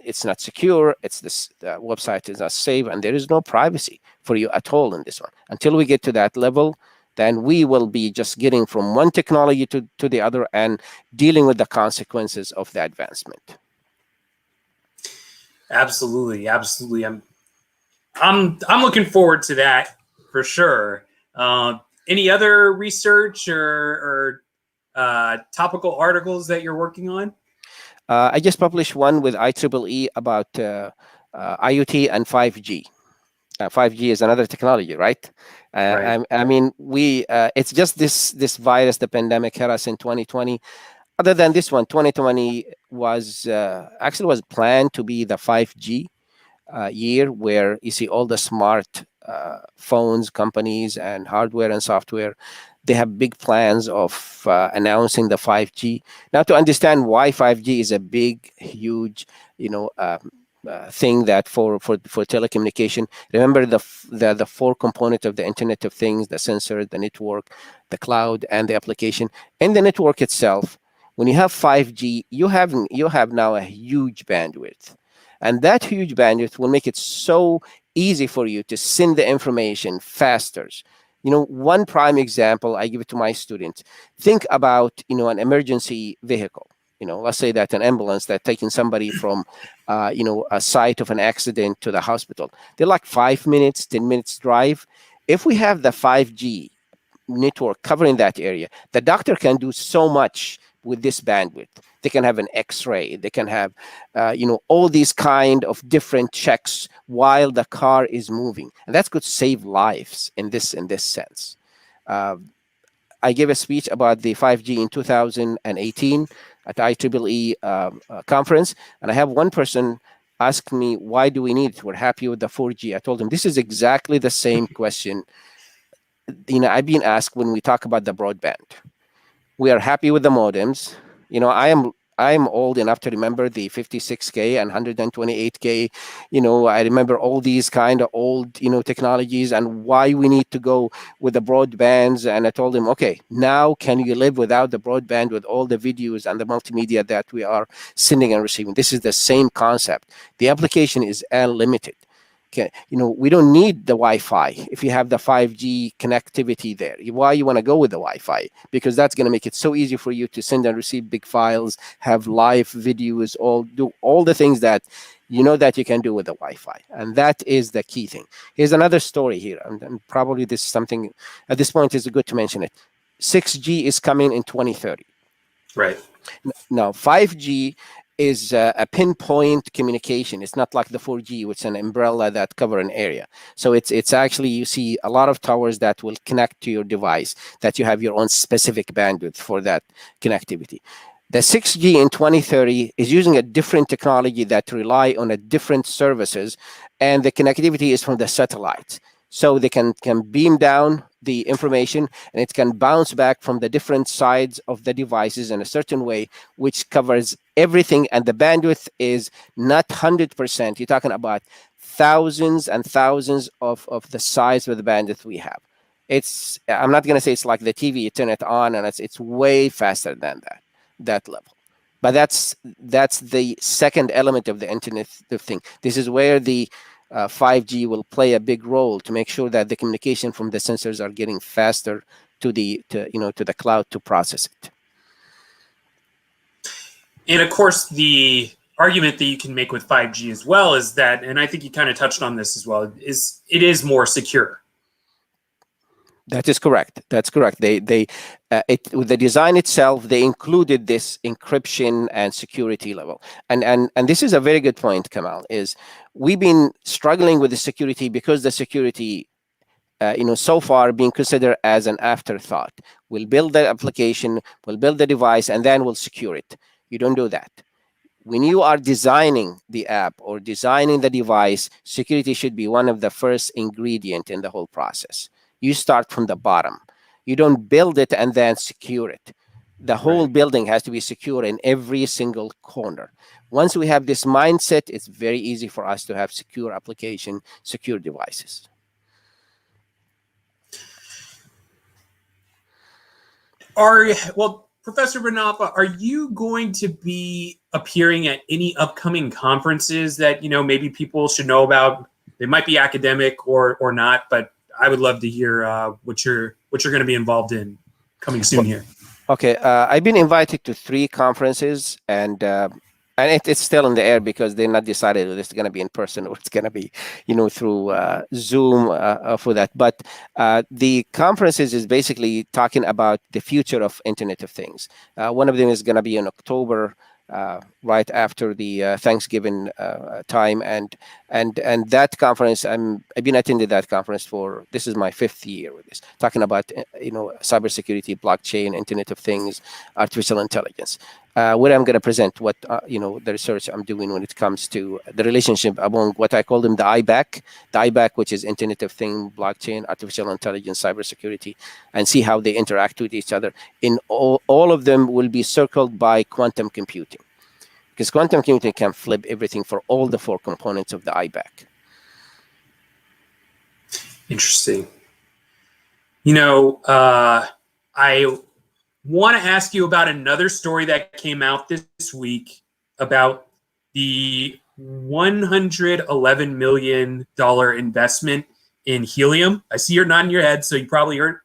It's not secure. The website is not safe, and there is no privacy for you at all in this one. Until we get to that level, then we will be just getting from one technology to the other and dealing with the consequences of the advancement. Absolutely. I'm looking forward to that for sure. Any other research or topical articles that you're working on? I just published one with IEEE about IoT and 5G. 5G is another technology, right? Right. I mean, it's just this virus, the pandemic hit us in 2020. Other than this one, 2020 was actually was planned to be the 5G year, where you see all the smart phones companies and hardware and software, they have big plans of announcing the 5G. Now, to understand why 5G is a big, huge, thing that for telecommunication, remember the four components of the Internet of Things: the sensor, the network, the cloud, and the application. And the network itself, when you have 5G, you have now a huge bandwidth, and that huge bandwidth will make it so easy for you to send the information faster. One prime example I give it to my students: think about an emergency vehicle. Let's say that an ambulance that taking somebody from a site of an accident to the hospital. They're like 5 minutes, 10 minutes drive. If we have the 5G network covering that area, the doctor can do so much with this bandwidth. They can have an X-ray. They can have, all these kind of different checks while the car is moving, and that could save lives in this sense. Uh, I gave a speech about the 5G in 2018 at IEEE conference, and I have one person ask me, why do we need it? We're happy with the 4G. I told him this is exactly the same question I've been asked when we talk about the broadband. We are happy with the modems. I am old enough to remember the 56K and 128K. I remember all these kind of old technologies and why we need to go with the broadbands. And I told him, okay, now can you live without the broadband with all the videos and the multimedia that we are sending and receiving? This is the same concept. The application is unlimited. We don't need the Wi-Fi if you have the 5G connectivity there. Why you want to go with the Wi-Fi? Because that's going to make it so easy for you to send and receive big files, have live videos, do all the things that that you can do with the Wi-Fi. And that is the key thing. Here's another story here, and probably this is something at this point is good to mention it. 6G is coming in 2030. Right. Now, 5G is a pinpoint communication. It's not like the 4G, which is an umbrella that cover an area. So it's actually, you see a lot of towers that will connect to your device, that you have your own specific bandwidth for that connectivity. The 6G in 2030 is using a different technology that rely on a different services, and the connectivity is from the satellite. So they can beam down the information, and it can bounce back from the different sides of the devices in a certain way, which covers everything. And the bandwidth is not 100%. You're talking about thousands and thousands of the size of the bandwidth we have. I'm not going to say it's like the TV, you turn it on, and it's way faster than that level. But that's the second element of the Internet of Things. This is where the 5G will play a big role to make sure that the communication from the sensors are getting faster to the cloud to process it. And of course, the argument that you can make with 5G as well is that, and I think you kind of touched on this as well, is it is more secure. That is correct. That's correct. With the design itself, they included this encryption and security level. And this is a very good point, Kamal, is we've been struggling with the security because the security, so far being considered as an afterthought. We'll build the application, we'll build the device, and then we'll secure it. You don't do that. When you are designing the app or designing the device, security should be one of the first ingredient in the whole process. You start from the bottom. You don't build it and then secure it. The whole building has to be secure in every single corner. Once we have this mindset, it's very easy for us to have secure application, secure devices. Professor Banafa, are you going to be appearing at any upcoming conferences that maybe people should know about? They might be academic or not, but I would love to hear what you're going to be involved in coming soon here. Okay, I've been invited to 3 conferences, and And it's still in the air because they're not decided whether it's going to be in person or it's going to be, through Zoom for that. But the conferences is basically talking about the future of Internet of Things. One of them is going to be in October, right after the Thanksgiving time, and that conference, I've been attending that conference for, this is my 5th year with this, talking about cybersecurity, blockchain, Internet of Things, artificial intelligence. Where I'm going to present what the research I'm doing when it comes to the relationship among what I call them the IBAC, which is Internet of Things, blockchain, artificial intelligence, cybersecurity, and see how they interact with each other. In all of them will be circled by quantum computing, because quantum computing can flip everything for all the 4 components of the IBAC. Interesting. I want to ask you about another story that came out this week about the $111 million investment in Helium. I see you're nodding your head, so you probably heard.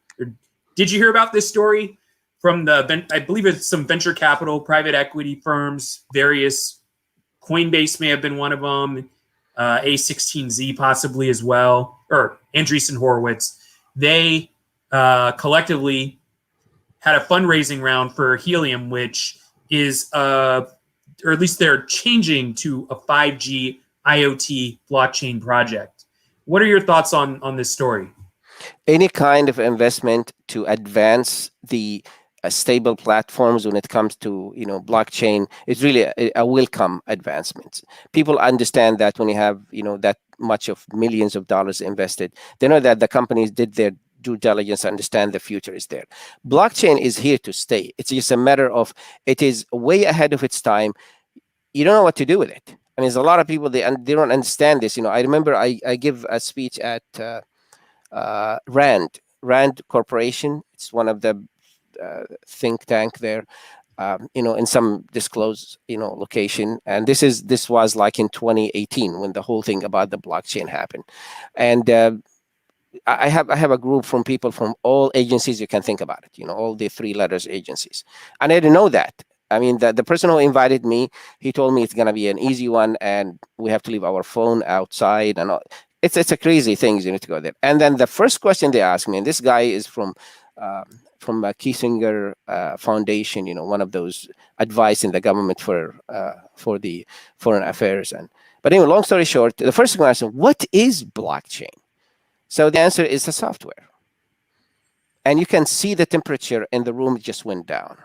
Did you hear about this story from I believe it's some venture capital, private equity firms, various, Coinbase may have been one of them, A16Z possibly as well, or Andreessen Horowitz. They collectively had a fundraising round for Helium, which is, or at least they're changing to a 5G IoT blockchain project. What are your thoughts on this story? Any kind of investment to advance the stable platforms when it comes to blockchain is really a welcome advancement. People understand that when you have that much of millions of dollars invested, they know that the companies did their due diligence, understand the future is there. Blockchain is here to stay. It's just a matter of, it is way ahead of its time. You don't know what to do with it. I mean, there's a lot of people, they don't understand this. I remember I give a speech at Rand Corporation. It's one of the think tank there, in some disclosed location. And this was like in 2018 when the whole thing about the blockchain happened. And I have a group from people from all agencies you can think about it, all the 3 letters agencies. And I didn't know that. I mean, the person who invited me, he told me it's going to be an easy one and we have to leave our phone outside and all. It's a crazy thing, you need to go there. And then the first question they asked me, and this guy is from a Kissinger Foundation, one of those advice in the government for the foreign affairs. But anyway, long story short, the first question, what is blockchain? So the answer is the software. And you can see the temperature in the room just went down.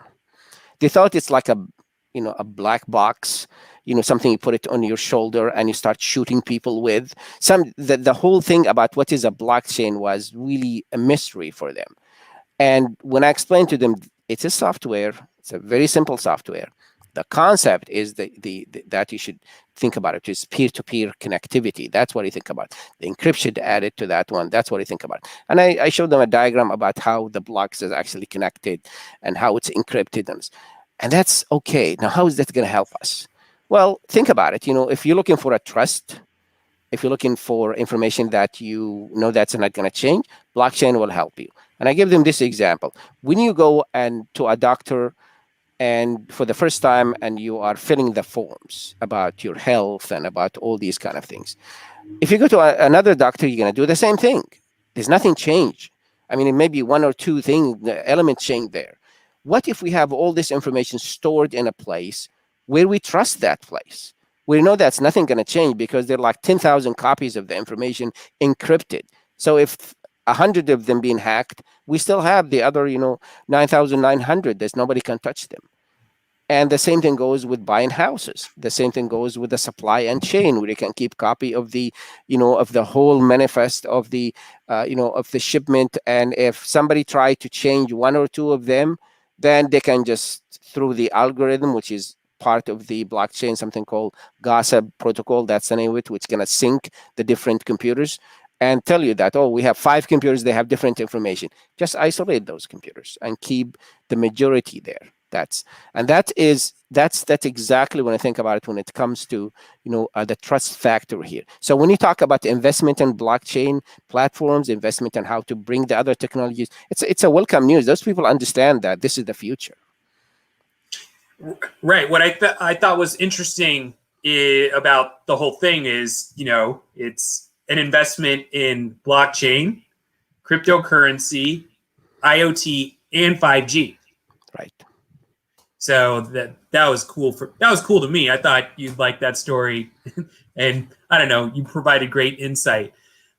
They thought it's like a black box, something you put it on your shoulder and you start shooting people with. The whole thing about what is a blockchain was really a mystery for them. And when I explained to them, it's a software, it's a very simple software. The concept is that you should think about it is peer-to-peer connectivity. That's what you think about. The encryption added to that one, that's what you think about. And I showed them a diagram about how the blocks is actually connected and how it's encrypted. And that's okay. Now, how is that going to help us? Well, think about it. If you're looking for a trust, if you're looking for information that that's not going to change, blockchain will help you. And I give them this example. When you go to a doctor and for the first time and you are filling the forms about your health and about all these kind of things, if you go to another doctor, you're going to do the same thing. There's nothing changed. I mean, it may be 1 or 2 things, the elements change there. What if we have all this information stored in a place where we trust that place? We know that's nothing going to change because there are like 10,000 copies of the information encrypted. So if 100 of them being hacked, we still have the other, 9,900 that nobody can touch them. And the same thing goes with buying houses. The same thing goes with the supply and chain, where you can keep copy of the, of the whole manifest of the, of the shipment. And if somebody tried to change 1 or 2 of them, then they can just, through the algorithm, which is part of the blockchain, something called GASA protocol, that's the name of it, which is going to sync the different computers and tell you that, we have 5 computers, they have different information. Just isolate those computers and keep the majority there. That's exactly when I think about it when it comes to the trust factor here. So when you talk about investment in blockchain platforms, investment in how to bring the other technologies, it's a welcome news. Those people understand that this is the future. Right. What I thought was interesting about the whole thing is, it's an investment in blockchain, cryptocurrency, IoT, and 5G. Right. So that was cool to me. I thought you'd like that story, and I don't know, you provided great insight.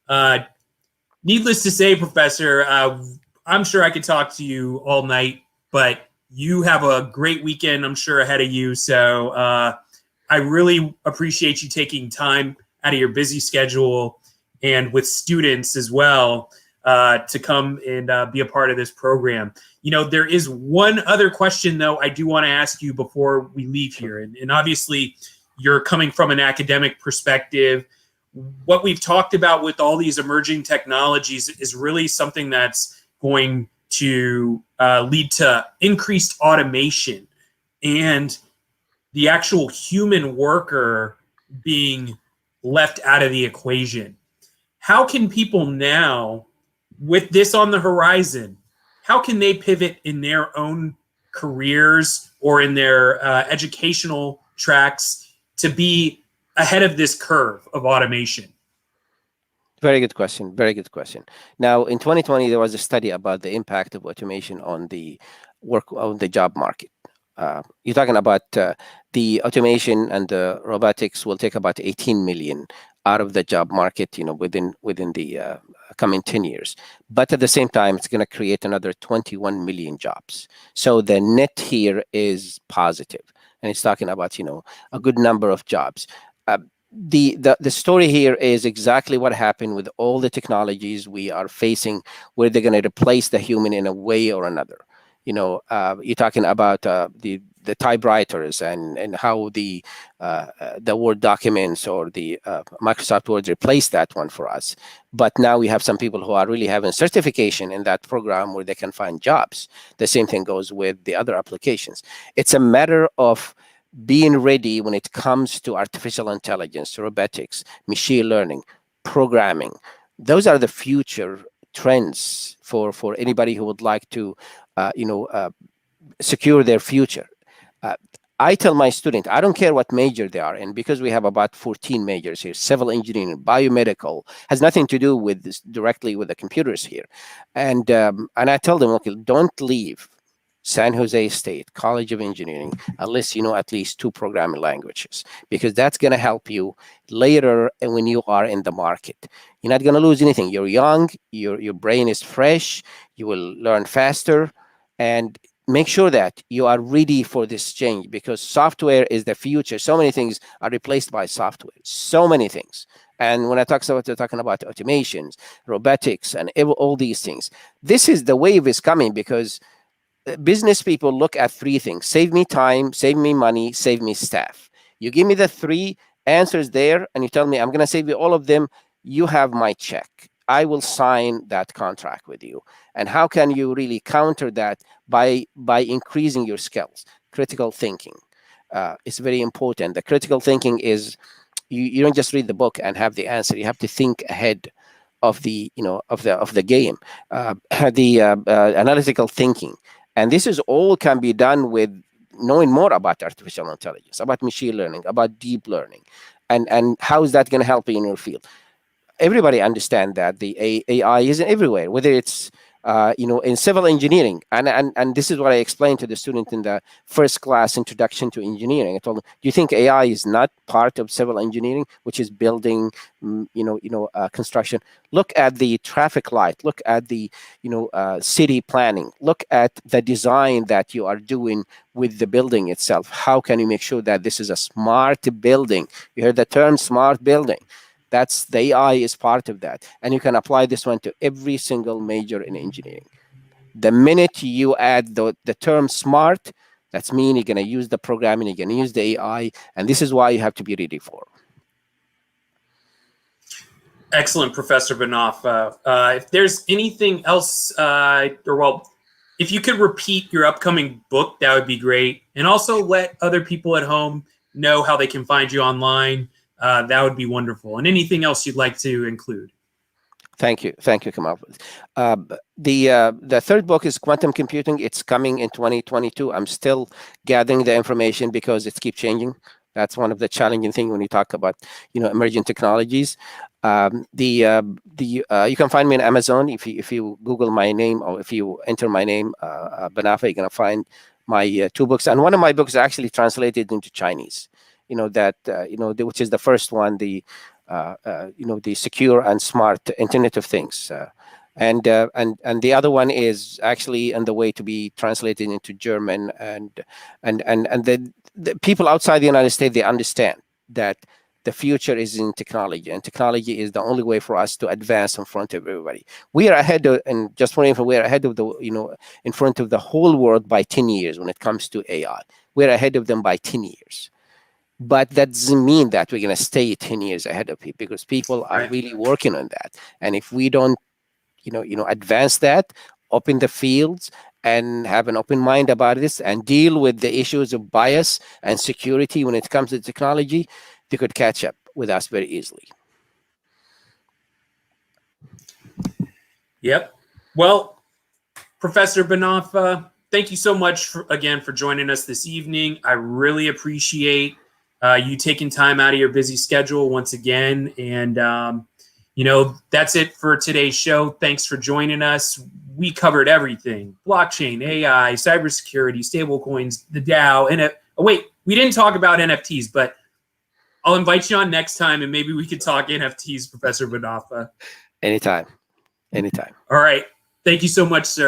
Uh, Needless to say, Professor, I'm sure I could talk to you all night, but you have a great weekend, I'm sure, ahead of you. So I really appreciate you taking time out of your busy schedule and with students as well to come and be a part of this program. There is one other question, though, I do want to ask you before we leave here. And obviously, you're coming from an academic perspective. What we've talked about with all these emerging technologies is really something that's going to lead to increased automation and the actual human worker being left out of the equation. How can people now, with this on the horizon, how can they pivot in their own careers or in their educational tracks to be ahead of this curve of automation? Very good question. Very good question. Now, in 2020, there was a study about the impact of automation on the job market. You're talking about the automation and the robotics will take about 18 million out of the job market, within the coming 10 years. But at the same time, it's going to create another 21 million jobs. So the net here is positive, and it's talking about a good number of jobs. The story here is exactly what happened with all the technologies we are facing, where they're going to replace the human in a way or another. You're talking about the typewriters and how the Word documents or the Microsoft Word replaced that one for us. But now we have some people who are really having certification in that program where they can find jobs. The same thing goes with the other applications. It's a matter of being ready when it comes to artificial intelligence, robotics, machine learning, programming. Those are the future trends for anybody who would like to secure their future. I tell my student, I don't care what major they are in, because we have about 14 majors here. Civil engineering, biomedical, has nothing to do with this directly with the computers here. And I tell them, okay, don't leave San Jose State College of Engineering unless you know at least 2 programming languages, because that's going to help you later when you are in the market. You're not going to lose anything. You're young, your brain is fresh, you will learn faster, and make sure that you are ready for this change, because software is the future. So many things are replaced by software, so many things. And when I talking about automations, robotics, and all these things, this is the wave is coming, because business people look at 3 things: save me time, save me money, save me staff. You give me the 3 answers there, and you tell me I'm going to save you all of them, you have my check. I will sign that contract with you. And how can you really counter that? By increasing your skills. Critical thinking is very important. The critical thinking is you don't just read the book and have the answer. You have to think ahead of the of the game. The analytical thinking, and this is all can be done with knowing more about artificial intelligence, about machine learning, about deep learning, and how is that going to help you in your field. Everybody understand that the AI is everywhere, whether it's in civil engineering, and this is what I explained to the student in the first class introduction to engineering. I told them, do you think AI is not part of civil engineering, which is building, construction? Look at the traffic light, look at the city planning, look at the design that you are doing with the building itself. How can you make sure that this is a smart building? You heard the term smart building. That's the AI is part of that. And you can apply this one to every single major in engineering. The minute you add the term smart, that's mean you're going to use the programming, you're going to use the AI, and this is why you have to be ready for. Excellent, Professor Banafa. If there's anything else, if you could repeat your upcoming book, that would be great. And also let other people at home know how they can find you online. That would be wonderful. And anything else you'd like to include? Thank you, Kamal. The third book is quantum computing. It's coming in 2022. I'm still gathering the information because it keeps changing. That's one of the challenging things when you talk about emerging technologies. You can find me on Amazon if you Google my name, or if you enter my name, Banafa, you're gonna find my two books, and one of my books is actually translated into Chinese. Which is the first one, the secure and smart Internet of Things, and the other one is actually on the way to be translated into German, and the people outside the United States, they understand that the future is in technology, and technology is the only way for us to advance in front of everybody. We are ahead of, and just for info, we are ahead of in front of the whole world by 10 years when it comes to AI. We're ahead of them by 10 years. But that doesn't mean that we're going to stay 10 years ahead of people, because people are really working on that. And if we don't, advance that, open the fields, and have an open mind about this, and deal with the issues of bias and security when it comes to technology, they could catch up with us very easily. Yep. Well, Professor Banafa, thank you so much again for joining us this evening. I really appreciate you taking time out of your busy schedule once again. And, that's it for today's show. Thanks for joining us. We covered everything: blockchain, AI, cybersecurity, stablecoins, the DAO. And wait, we didn't talk about NFTs, but I'll invite you on next time, and maybe we could talk NFTs, Professor Banafa. Anytime. All right. Thank you so much, sir.